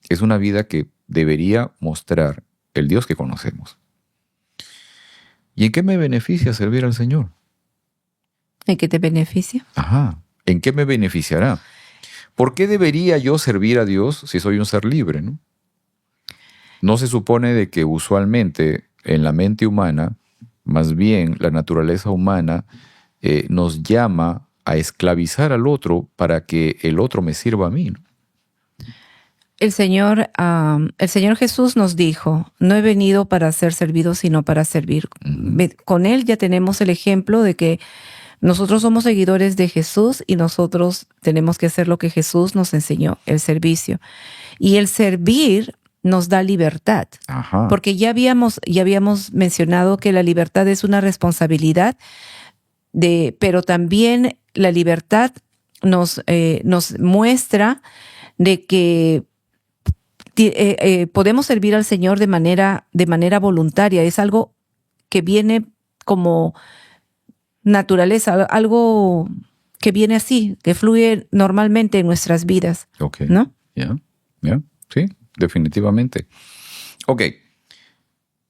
Speaker 1: es una vida que debería mostrar el Dios que conocemos. ¿Y en qué me beneficia servir al Señor?
Speaker 2: ¿En qué te beneficia?
Speaker 1: Ajá, ¿en qué me beneficiará? ¿Por qué debería yo servir a Dios si soy un ser libre, no? No se supone de que usualmente en la mente humana, más bien la naturaleza humana nos llama a esclavizar al otro para que el otro me sirva a mí, ¿no?
Speaker 2: El Señor Jesús nos dijo, no he venido para ser servido, sino para servir. Con Él ya tenemos el ejemplo de que Nosotros somos seguidores de Jesús y nosotros tenemos que hacer lo que Jesús nos enseñó, el servicio. Y el servir nos da libertad.
Speaker 1: Ajá.
Speaker 2: Porque ya habíamos mencionado que la libertad es una responsabilidad, pero también la libertad nos muestra de que podemos servir al Señor de manera voluntaria. Es algo que viene como naturaleza, algo que viene así, que fluye normalmente en nuestras vidas.
Speaker 1: Ok.
Speaker 2: ¿No?
Speaker 1: Ya. Sí, definitivamente. Ok.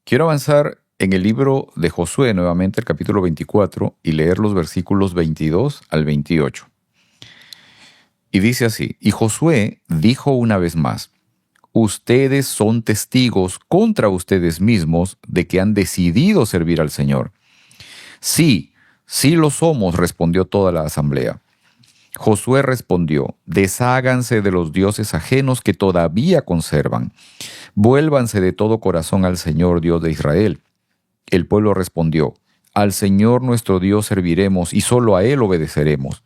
Speaker 1: Quiero avanzar en el libro de Josué nuevamente, el capítulo 24, y leer los versículos 22 al 28. Y dice así: Y Josué dijo una vez más: ustedes son testigos contra ustedes mismos de que han decidido servir al Señor. Sí, sí lo somos, respondió toda la asamblea. Josué respondió: desháganse de los dioses ajenos que todavía conservan. Vuélvanse de todo corazón al Señor, Dios de Israel. El pueblo respondió: al Señor nuestro Dios serviremos y solo a Él obedeceremos.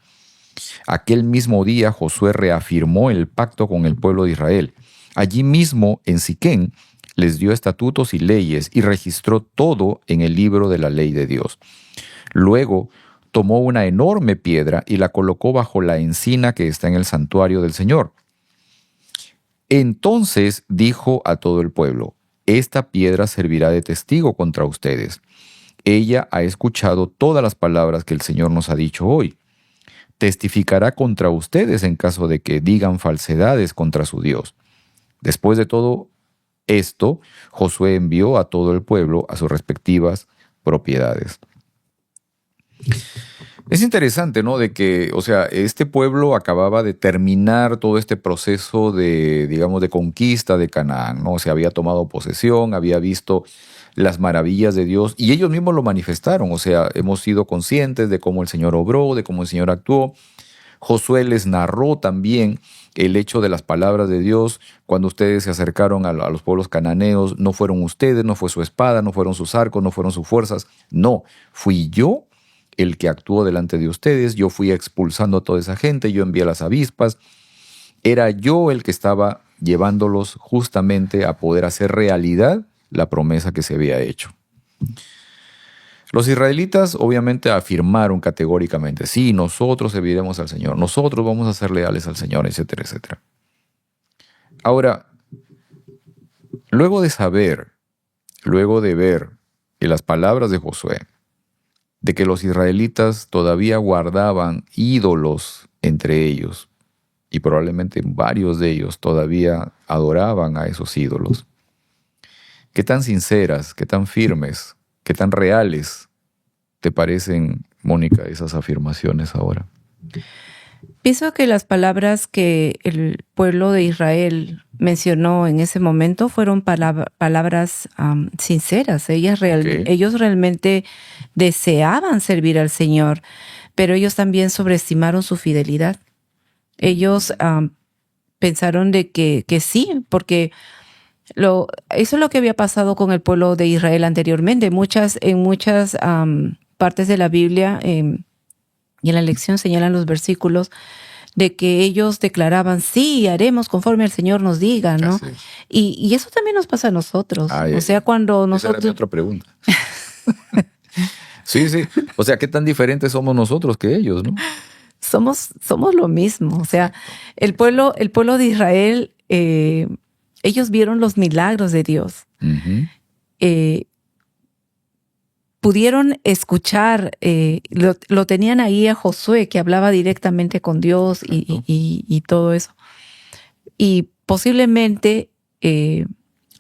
Speaker 1: Aquel mismo día Josué reafirmó el pacto con el pueblo de Israel. Allí mismo, en Siquén, les dio estatutos y leyes y registró todo en el libro de la ley de Dios. Luego tomó una enorme piedra y la colocó bajo la encina que está en el santuario del Señor. Entonces dijo a todo el pueblo: esta piedra servirá de testigo contra ustedes. Ella ha escuchado todas las palabras que el Señor nos ha dicho hoy. Testificará contra ustedes en caso de que digan falsedades contra su Dios. Después de todo esto, Josué envió a todo el pueblo a sus respectivas propiedades. Es interesante, ¿no? De que, o sea, este pueblo acababa de terminar todo este proceso de, digamos, de conquista de Canaán, ¿no? O sea, había tomado posesión, había visto las maravillas de Dios y ellos mismos lo manifestaron. O sea, hemos sido conscientes de cómo el Señor obró, de cómo el Señor actuó. Josué les narró también el hecho de las palabras de Dios. Cuando ustedes se acercaron a los pueblos cananeos, no fueron ustedes, no fue su espada, no fueron sus arcos, no fueron sus fuerzas. No, fui yo el que actuó delante de ustedes. Yo fui expulsando a toda esa gente, yo envié a las avispas. Era yo el que estaba llevándolos justamente a poder hacer realidad la promesa que se había hecho. Los israelitas obviamente afirmaron categóricamente: sí, nosotros serviremos al Señor, nosotros vamos a ser leales al Señor, etcétera, etcétera. Ahora, luego de ver en las palabras de Josué, de que los israelitas todavía guardaban ídolos entre ellos, y probablemente varios de ellos todavía adoraban a esos ídolos, ¿qué tan sinceras, qué tan firmes, qué tan reales te parecen, Mónica, esas afirmaciones ahora?
Speaker 2: Pienso que las palabras que el pueblo de Israel mencionó en ese momento fueron palabras sinceras. Ellos realmente deseaban servir al Señor, pero ellos también sobreestimaron su fidelidad. Ellos pensaron de que sí, porque eso es lo que había pasado con el pueblo de Israel anteriormente. En muchas partes de la Biblia y en la lección señalan los versículos de que ellos declaraban: sí, haremos conforme el Señor nos diga, ¿no? Y eso también nos pasa a nosotros. O sea, cuando nosotros...
Speaker 1: Esa era mi otra pregunta. Sí. O sea, ¿qué tan diferentes somos nosotros que ellos, no?
Speaker 2: Somos lo mismo. O sea, el pueblo de Israel, ellos vieron los milagros de Dios.
Speaker 1: Uh-huh.
Speaker 2: Pudieron escuchar, lo tenían ahí a Josué, que hablaba directamente con Dios y todo eso. Y posiblemente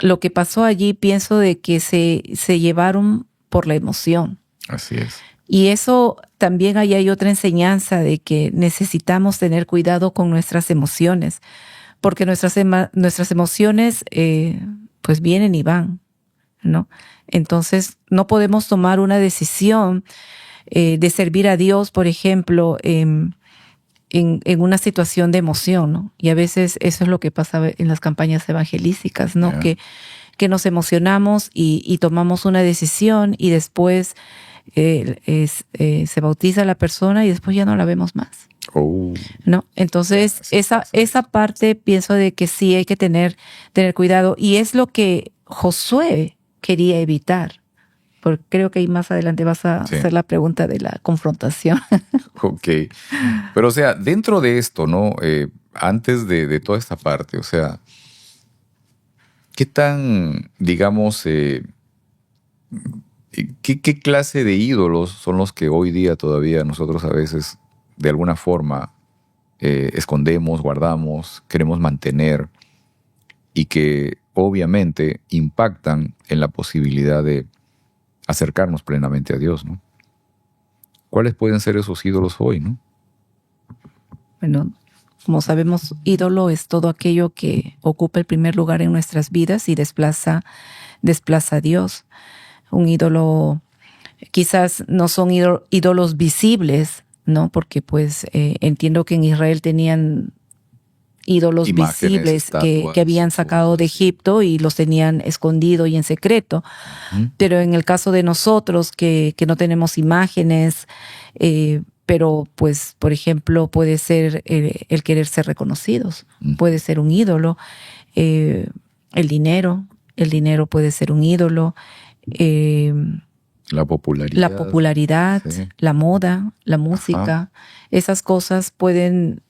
Speaker 2: lo que pasó allí, pienso de que se llevaron por la emoción.
Speaker 1: Así es.
Speaker 2: Y eso también ahí hay otra enseñanza de que necesitamos tener cuidado con nuestras emociones, porque nuestras emociones pues vienen y van, ¿no? Entonces no podemos tomar una decisión de servir a Dios, por ejemplo, en una situación de emoción, ¿no? Y a veces eso es lo que pasa en las campañas evangelísticas, ¿no? Yeah. Que nos emocionamos y tomamos una decisión y después se bautiza la persona y después ya no la vemos más.
Speaker 1: Oh,
Speaker 2: ¿No? Entonces, esa parte pienso de que sí hay que tener cuidado. Y es lo que Josué quería evitar. Porque creo que ahí más adelante vas a
Speaker 1: sí.
Speaker 2: hacer la pregunta de la confrontación.
Speaker 1: Ok. Pero, o sea, dentro de esto, ¿no? Antes de toda esta parte, o sea, ¿qué tan, digamos, qué clase de ídolos son los que hoy día todavía nosotros a veces, de alguna forma, escondemos, guardamos, queremos mantener y que obviamente impactan en la posibilidad de acercarnos plenamente a Dios, ¿no? ¿Cuáles pueden ser esos ídolos hoy, no?
Speaker 2: Bueno, como sabemos, ídolo es todo aquello que ocupa el primer lugar en nuestras vidas y desplaza a Dios. Un ídolo, quizás no son ídolos visibles, ¿no? Porque pues entiendo que en Israel tenían ídolos
Speaker 1: Imágenes,
Speaker 2: visibles que
Speaker 1: estatuas,
Speaker 2: habían sacado de
Speaker 1: cosas.
Speaker 2: Egipto y los tenían escondido y en secreto.
Speaker 1: Ujú.
Speaker 2: Pero en el caso de nosotros, que no tenemos imágenes, pero pues, por ejemplo, puede ser el querer ser reconocidos, puede ser un ídolo. El dinero puede ser un ídolo.
Speaker 1: La popularidad.
Speaker 2: La popularidad,
Speaker 1: Sí.
Speaker 2: la moda, la música, esas cosas pueden,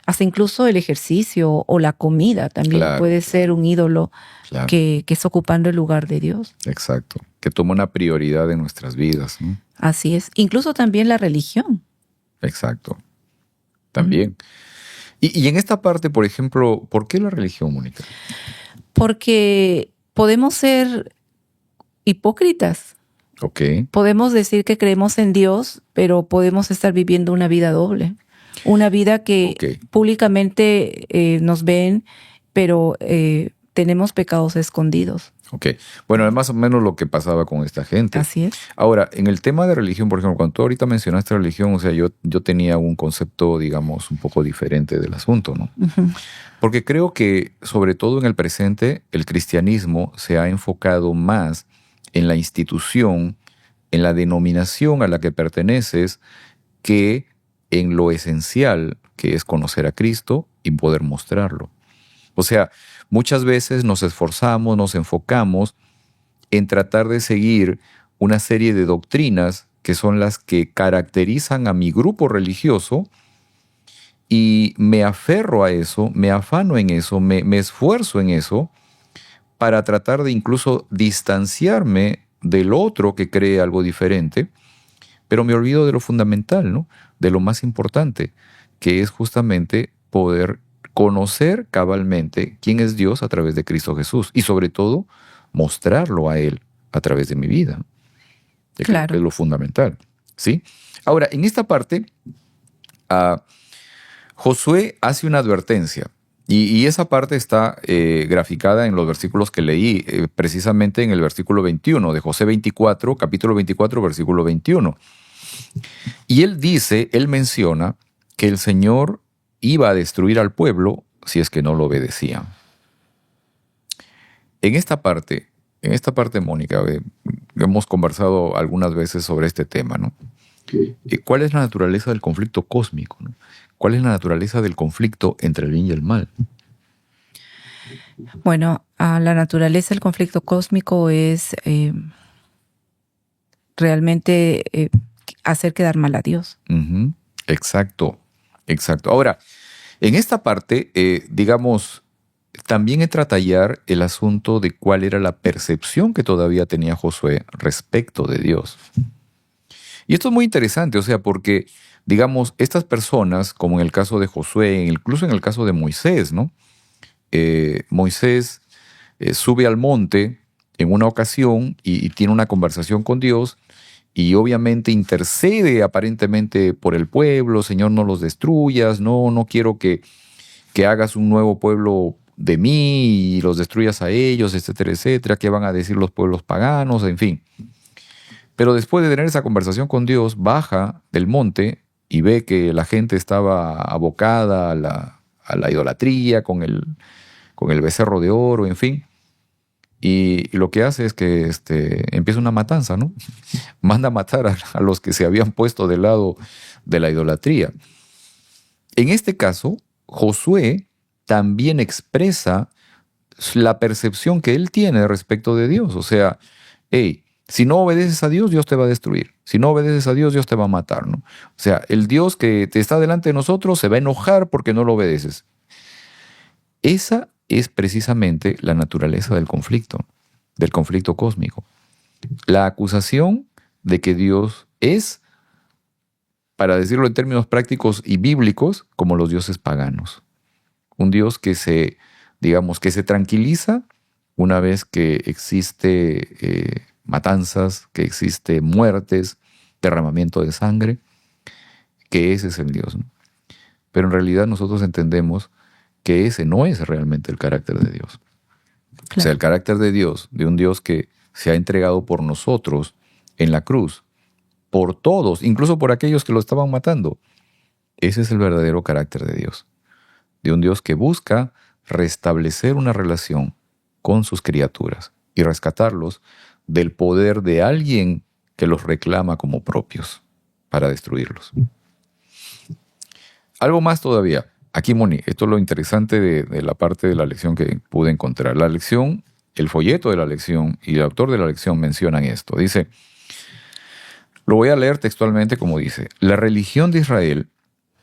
Speaker 2: hasta incluso el ejercicio o la comida también
Speaker 1: Claro,
Speaker 2: puede ser un ídolo
Speaker 1: claro.
Speaker 2: que es ocupando el lugar de Dios.
Speaker 1: Exacto. Que toma una prioridad en nuestras vidas, ¿no?
Speaker 2: Así es. Incluso también la religión.
Speaker 1: Exacto. También. Y en esta parte, por ejemplo, ¿por qué la religión, Mónica?
Speaker 2: Porque podemos ser hipócritas.
Speaker 1: Ok.
Speaker 2: Podemos decir que creemos en Dios, pero podemos estar viviendo una vida doble. Una vida que
Speaker 1: Ok.
Speaker 2: públicamente nos ven, pero tenemos pecados escondidos.
Speaker 1: Ok. Bueno, es más o menos lo que pasaba con esta gente.
Speaker 2: Así es.
Speaker 1: Ahora, en el tema de religión, por ejemplo, cuando tú ahorita mencionaste religión, o sea, yo tenía un concepto, digamos, un poco diferente del asunto, ¿no?
Speaker 2: Ujú.
Speaker 1: Porque creo que, sobre todo en el presente, el cristianismo se ha enfocado más en la institución, en la denominación a la que perteneces, que en lo esencial, que es conocer a Cristo y poder mostrarlo. O sea, muchas veces nos esforzamos, nos enfocamos en tratar de seguir una serie de doctrinas que son las que caracterizan a mi grupo religioso y me aferro a eso, me afano en eso, me esfuerzo en eso para tratar de incluso distanciarme del otro que cree algo diferente, pero me olvido de lo fundamental, ¿no? De lo más importante, que es justamente poder conocer cabalmente quién es Dios a través de Cristo Jesús y sobre todo mostrarlo a Él a través de mi vida. Que creo que es lo fundamental, ¿sí? Ahora, en esta parte, Josué hace una advertencia y esa parte está graficada en los versículos que leí, precisamente en el versículo 21 de Josué 24, capítulo 24, versículo 21. Y él menciona que el Señor iba a destruir al pueblo si es que no lo obedecían. En esta parte, Mónica, hemos conversado algunas veces sobre este tema, ¿no? ¿Cuál es la naturaleza del conflicto cósmico, ¿no? ¿Cuál es la naturaleza del conflicto entre el bien y el mal?
Speaker 2: Bueno, la naturaleza del conflicto cósmico es realmente hacer quedar mal a Dios.
Speaker 1: Uh-huh. Exacto, exacto. Ahora, en esta parte, digamos, también entra a tallar el asunto de cuál era la percepción que todavía tenía Josué respecto de Dios. Y esto es muy interesante, o sea, porque, digamos, estas personas, como en el caso de Josué, incluso en el caso de Moisés, ¿no? Moisés sube al monte en una ocasión y tiene una conversación con Dios y obviamente intercede aparentemente por el pueblo. Señor, no los destruyas, no quiero que hagas un nuevo pueblo de mí y los destruyas a ellos, etcétera, etcétera. ¿Qué van a decir los pueblos paganos? En fin. Pero después de tener esa conversación con Dios, baja del monte y ve que la gente estaba abocada a la idolatría con el becerro de oro, en fin. Y lo que hace es que empieza una matanza, ¿no? Manda a matar a los que se habían puesto del lado de la idolatría. En este caso, Josué también expresa la percepción que él tiene respecto de Dios. O sea, hey, si no obedeces a Dios, Dios te va a destruir. Si no obedeces a Dios, Dios te va a matar, ¿no? O sea, el Dios que te está delante de nosotros se va a enojar porque no lo obedeces. Esa es precisamente la naturaleza del conflicto cósmico. La acusación de que Dios es, para decirlo en términos prácticos y bíblicos, como los dioses paganos. Un Dios que que se tranquiliza una vez que existe matanzas, que existe muertes, derramamiento de sangre, que ese es el Dios, ¿no? Pero en realidad nosotros entendemos que ese no es realmente el carácter de Dios.
Speaker 2: Claro.
Speaker 1: O sea, el carácter de Dios, de un Dios que se ha entregado por nosotros en la cruz, por todos, incluso por aquellos que lo estaban matando. Ese es el verdadero carácter de Dios. De un Dios que busca restablecer una relación con sus criaturas y rescatarlos del poder de alguien que los reclama como propios para destruirlos. Algo más todavía. Aquí, Moni, esto es lo interesante de la parte de la lección que pude encontrar. La lección, el folleto de la lección y el autor de la lección mencionan esto. Dice, lo voy a leer textualmente como dice, la religión de Israel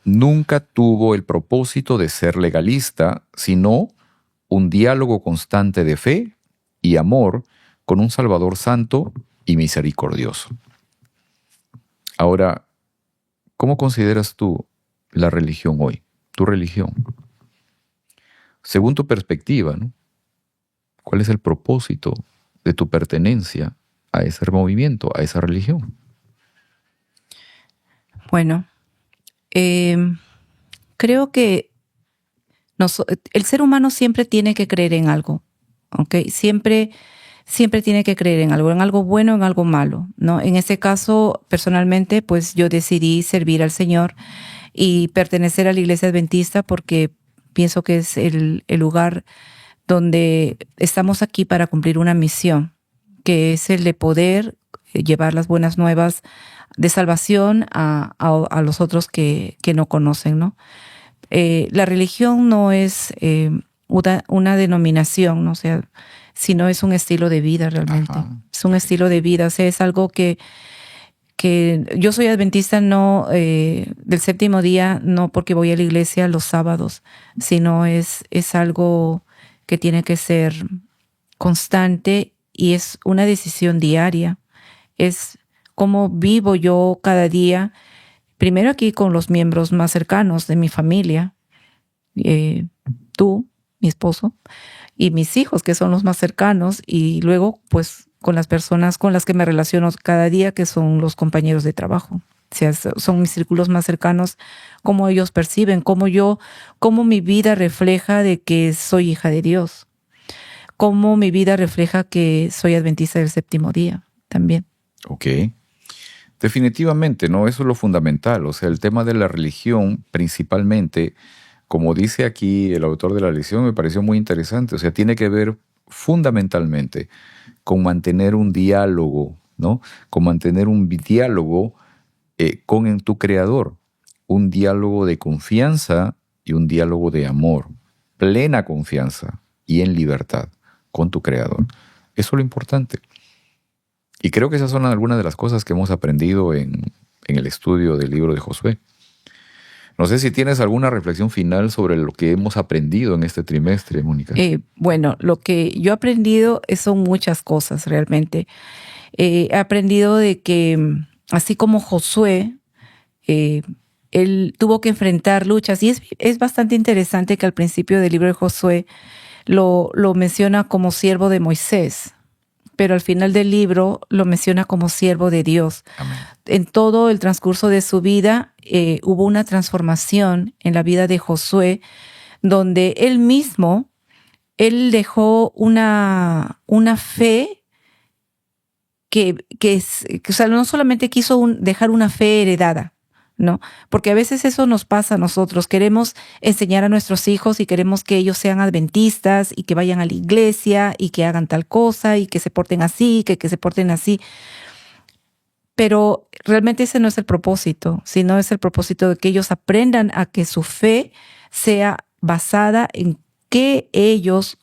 Speaker 1: nunca tuvo el propósito de ser legalista, sino un diálogo constante de fe y amor con un Salvador santo y misericordioso. Ahora, ¿cómo consideras tú la religión hoy? Tu religión. Según tu perspectiva, ¿no? ¿Cuál es el propósito de tu pertenencia a ese movimiento, a esa religión?
Speaker 2: Bueno, creo que el ser humano siempre tiene que creer en algo, ¿ok? Siempre tiene que creer en algo bueno, en algo malo, ¿no? En este caso, personalmente, pues yo decidí servir al Señor y pertenecer a la Iglesia Adventista porque pienso que es el lugar donde estamos aquí para cumplir una misión, que es el de poder llevar las buenas nuevas de salvación a los otros que no conocen, ¿no? La religión no es una denominación, ¿no? O sea, sino es un estilo de vida realmente. Ajá. Es un estilo de vida, o sea, es algo que yo soy adventista no del séptimo día, no porque voy a la iglesia los sábados, sino es algo que tiene que ser constante y es una decisión diaria. Es cómo vivo yo cada día, primero aquí con los miembros más cercanos de mi familia, tú, mi esposo, y mis hijos, que son los más cercanos, y luego pues con las personas con las que me relaciono cada día, que son los compañeros de trabajo. O sea, son mis círculos más cercanos, cómo ellos perciben, cómo mi vida refleja de que soy hija de Dios, cómo mi vida refleja que soy adventista del séptimo día también.
Speaker 1: Ok. Definitivamente, ¿no? Eso es lo fundamental. O sea, el tema de la religión, principalmente, como dice aquí el autor de la lección, me pareció muy interesante. O sea, tiene que ver fundamentalmente con mantener un diálogo, ¿no? Con mantener un diálogo con tu creador. Un diálogo de confianza y un diálogo de amor. Plena confianza y en libertad con tu creador. Eso es lo importante. Y creo que esas son algunas de las cosas que hemos aprendido en el estudio del libro de Josué. No sé si tienes alguna reflexión final sobre lo que hemos aprendido en este trimestre, Mónica.
Speaker 2: Bueno, lo que yo he aprendido son muchas cosas realmente. He aprendido de que así como Josué, él tuvo que enfrentar luchas. Y es bastante interesante que al principio del libro de Josué lo menciona como siervo de Moisés, pero al final del libro lo menciona como siervo de Dios.
Speaker 1: Amén.
Speaker 2: En todo el transcurso de su vida hubo una transformación en la vida de Josué, donde él dejó una fe que o sea, no solamente quiso dejar una fe heredada, ¿no? Porque a veces eso nos pasa a nosotros. Queremos enseñar a nuestros hijos y queremos que ellos sean adventistas y que vayan a la iglesia y que hagan tal cosa y que se porten así, que se porten así. Pero realmente ese no es el propósito, sino es el propósito de que ellos aprendan a que su fe sea basada en qué ellos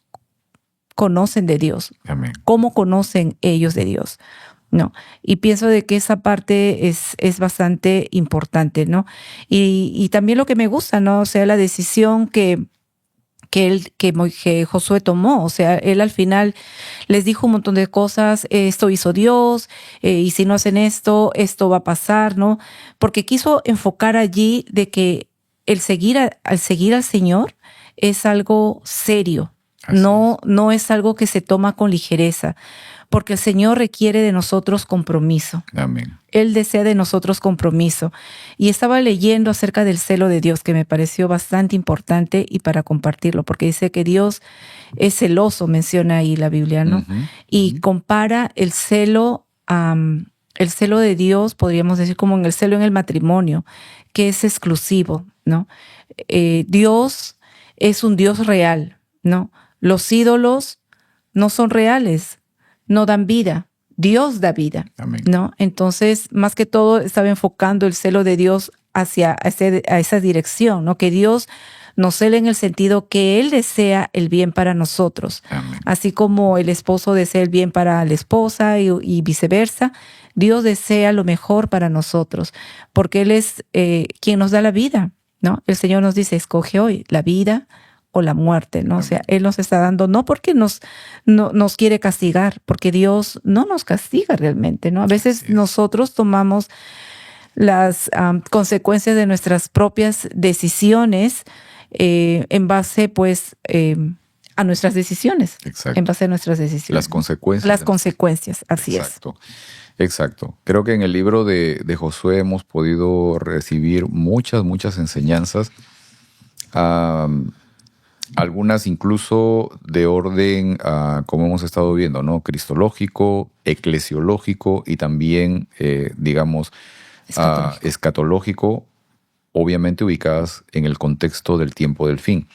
Speaker 2: conocen de Dios.
Speaker 1: Amén.
Speaker 2: ¿Cómo conocen ellos de Dios? ¿No? Y pienso de que esa parte es bastante importante, ¿no? Y también lo que me gusta, ¿no? O sea, la decisión que Josué tomó. O sea, él al final les dijo un montón de cosas. Esto hizo Dios, y si no hacen esto, esto va a pasar, ¿no? Porque quiso enfocar allí de que al seguir al Señor es algo serio. No es algo que se toma con ligereza, porque el Señor requiere de nosotros compromiso.
Speaker 1: Amén.
Speaker 2: Él desea de nosotros compromiso. Y estaba leyendo acerca del celo de Dios, que me pareció bastante importante y para compartirlo, porque dice que Dios es celoso, menciona ahí la Biblia, ¿no? Y compara el celo de Dios, podríamos decir, como en el celo en el matrimonio, que es exclusivo, ¿no? Dios es un Dios real, ¿no? Los ídolos no son reales, no dan vida. Dios da vida,
Speaker 1: Amén.
Speaker 2: ¿no? Entonces, más que todo, estaba enfocando el celo de Dios a esa dirección, ¿no? Que Dios nos cele en el sentido que Él desea el bien para nosotros.
Speaker 1: Amén.
Speaker 2: Así como el esposo desea el bien para la esposa y viceversa, Dios desea lo mejor para nosotros, porque Él es quien nos da la vida, ¿no? El Señor nos dice, escoge hoy la vida o la muerte, ¿no? O sea, Él nos está dando, no porque nos quiere castigar, porque Dios no nos castiga realmente, ¿no? A veces nosotros tomamos las consecuencias de nuestras propias decisiones en base, pues, a nuestras decisiones.
Speaker 1: Exacto.
Speaker 2: En base a nuestras decisiones.
Speaker 1: Las consecuencias.
Speaker 2: Las consecuencias, así
Speaker 1: Exacto. Exacto. Creo que en el libro de Josué hemos podido recibir muchas enseñanzas. Algunas incluso de orden, como hemos estado viendo, ¿no? Cristológico, eclesiológico y también, digamos, escatológico, obviamente ubicadas en el contexto del tiempo del fin.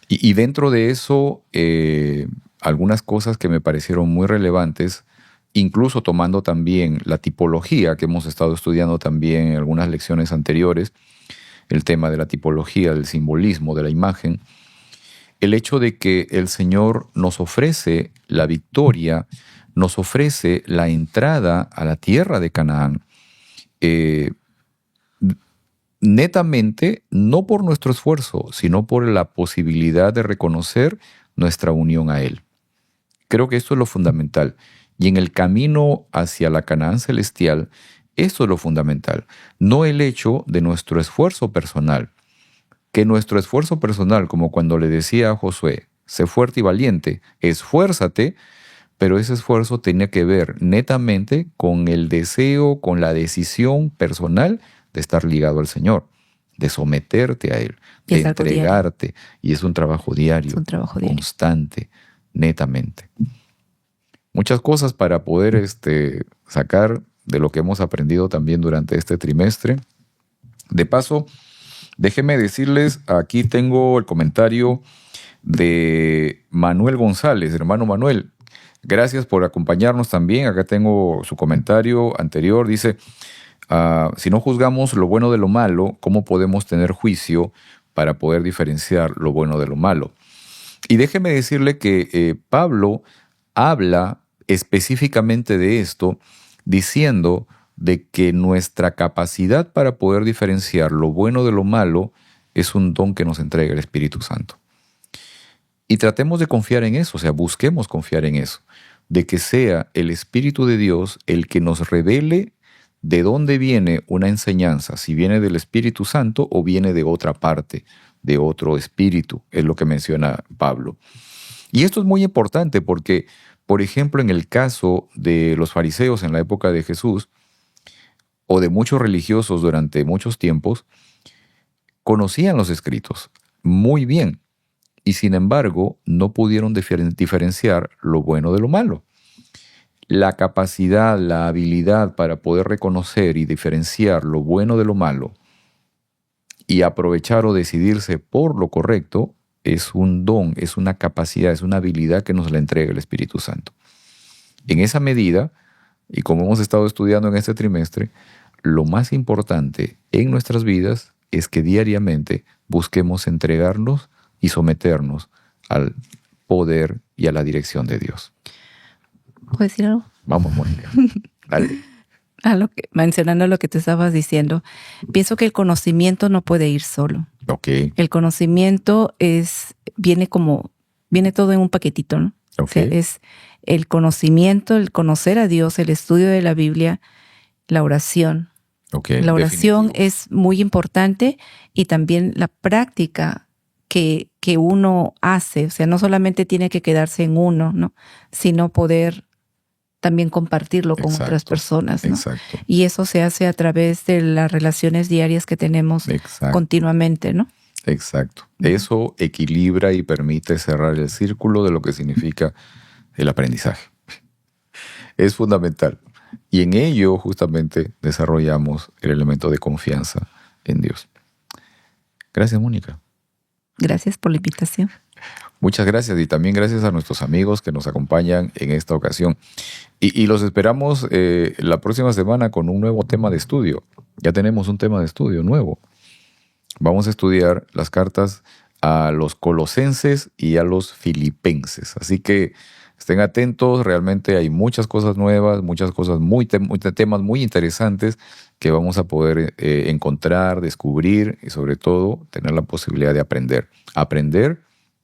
Speaker 1: Y dentro de eso, algunas cosas que me parecieron muy relevantes, incluso tomando también la tipología que hemos estado estudiando también en algunas lecciones anteriores, el tema de la tipología, del simbolismo, de la imagen, el hecho de que el Señor nos ofrece la victoria, nos ofrece la entrada a la tierra de Canaán, netamente no por nuestro esfuerzo, sino por la posibilidad de reconocer nuestra unión a Él. Creo que esto es lo fundamental. Y en el camino hacia la Canaán celestial, esto es lo fundamental. No el hecho de nuestro esfuerzo personal. Que nuestro esfuerzo personal, como cuando le decía a Josué, sé fuerte y valiente, esfuérzate, pero ese esfuerzo tenía que ver netamente con el deseo, con la decisión personal de estar ligado al Señor, de someterte a Él, de entregarte. Y es un trabajo diario, constante, netamente. Muchas cosas para poder sacar de lo que hemos aprendido también durante este trimestre. De paso, déjenme decirles, aquí tengo el comentario de Manuel González, hermano Manuel. Gracias por acompañarnos también. Acá tengo su comentario anterior. Dice, si no juzgamos lo bueno de lo malo, ¿cómo podemos tener juicio para poder diferenciar lo bueno de lo malo? Y déjeme decirle que Pablo habla específicamente de esto, diciendo de que nuestra capacidad para poder diferenciar lo bueno de lo malo es un don que nos entrega el Espíritu Santo. Y tratemos de confiar en eso, o sea, busquemos confiar en eso, de que sea el Espíritu de Dios el que nos revele de dónde viene una enseñanza, si viene del Espíritu Santo o viene de otra parte, de otro espíritu, es lo que menciona Pablo. Y esto es muy importante porque, por ejemplo, en el caso de los fariseos en la época de Jesús, o de muchos religiosos durante muchos tiempos, conocían los escritos muy bien y sin embargo no pudieron diferenciar lo bueno de lo malo. la capacidad, la habilidad para poder reconocer y diferenciar lo bueno de lo malo y aprovechar o decidirse por lo correcto, es un don, es una capacidad, es una habilidad que nos la entrega el Espíritu Santo. En esa medida, y como hemos estado estudiando en este trimestre, lo más importante en nuestras vidas es que diariamente busquemos entregarnos y someternos al poder y a la dirección de Dios.
Speaker 2: ¿Puedo decir algo?
Speaker 1: Vamos, Mónica. Dale.
Speaker 2: Mencionando lo que tú estabas diciendo, pienso que el conocimiento no puede ir solo.
Speaker 1: Ok.
Speaker 2: El conocimiento viene todo en un paquetito, ¿no?
Speaker 1: Ok.
Speaker 2: O sea, es el conocimiento, el conocer a Dios, el estudio de la Biblia, la oración.
Speaker 1: Ok,
Speaker 2: la oración
Speaker 1: definitivo.
Speaker 2: es muy importante y también la práctica que uno hace. O sea, no solamente tiene que quedarse en uno, ¿no? Sino poder también compartirlo con
Speaker 1: Exacto,
Speaker 2: otras personas, ¿no?
Speaker 1: Exacto.
Speaker 2: Y eso se hace a través de las relaciones diarias que tenemos
Speaker 1: Exacto.
Speaker 2: continuamente, ¿no?
Speaker 1: Exacto. Eso equilibra y permite cerrar el círculo de lo que significa el aprendizaje. Es fundamental. Y en ello justamente desarrollamos el elemento de confianza en Dios. Gracias, Mónica.
Speaker 2: Gracias por la invitación.
Speaker 1: Muchas gracias y también gracias a nuestros amigos que nos acompañan en esta ocasión. Y los esperamos la próxima semana con un nuevo tema de estudio. Ya tenemos un tema de estudio nuevo. Vamos a estudiar las cartas a los colosenses y a los filipenses. Así que estén atentos, realmente hay muchas cosas nuevas, muchas cosas temas muy interesantes que vamos a poder encontrar, descubrir y sobre todo tener la posibilidad de aprender. Aprender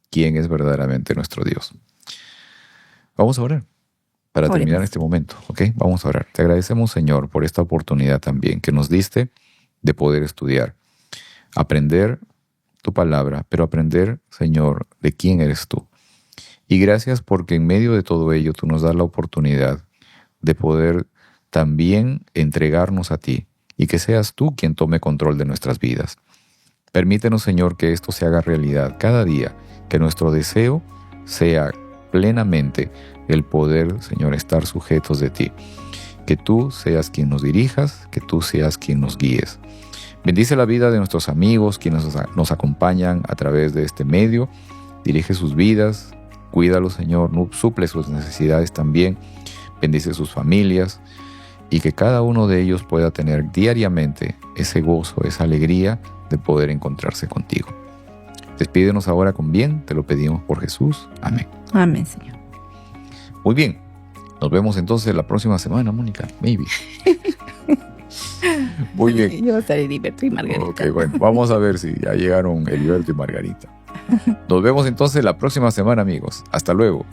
Speaker 1: quién es verdaderamente nuestro Dios. Vamos a orar para terminar este momento, ¿ok? Vamos a orar. Te agradecemos, Señor, por esta oportunidad también que nos diste de poder estudiar, aprender tu palabra, pero aprender, Señor, de quién eres tú. Y gracias porque en medio de todo ello tú nos das la oportunidad de poder también entregarnos a ti y que seas tú quien tome control de nuestras vidas. Permítenos, Señor, que esto se haga realidad cada día, que nuestro deseo sea plenamente el poder, Señor, estar sujetos de ti. Que tú seas quien nos dirijas, que tú seas quien nos guíes. Bendice la vida de nuestros amigos, quienes nos acompañan a través de este medio. Dirige sus vidas, cuídalos, Señor, suple sus necesidades también. Bendice sus familias y que cada uno de ellos pueda tener diariamente ese gozo, esa alegría de poder encontrarse contigo. Despídenos ahora con bien, te lo pedimos por Jesús. Amén.
Speaker 2: Amén, Señor.
Speaker 1: Muy bien. Nos vemos entonces la próxima semana, Mónica. Maybe. Muy bien.
Speaker 2: Yo estaré Heriberto y Margarita.
Speaker 1: Ok, bueno, vamos a ver si ya llegaron Heriberto y Margarita. Nos vemos entonces la próxima semana, amigos. Hasta luego.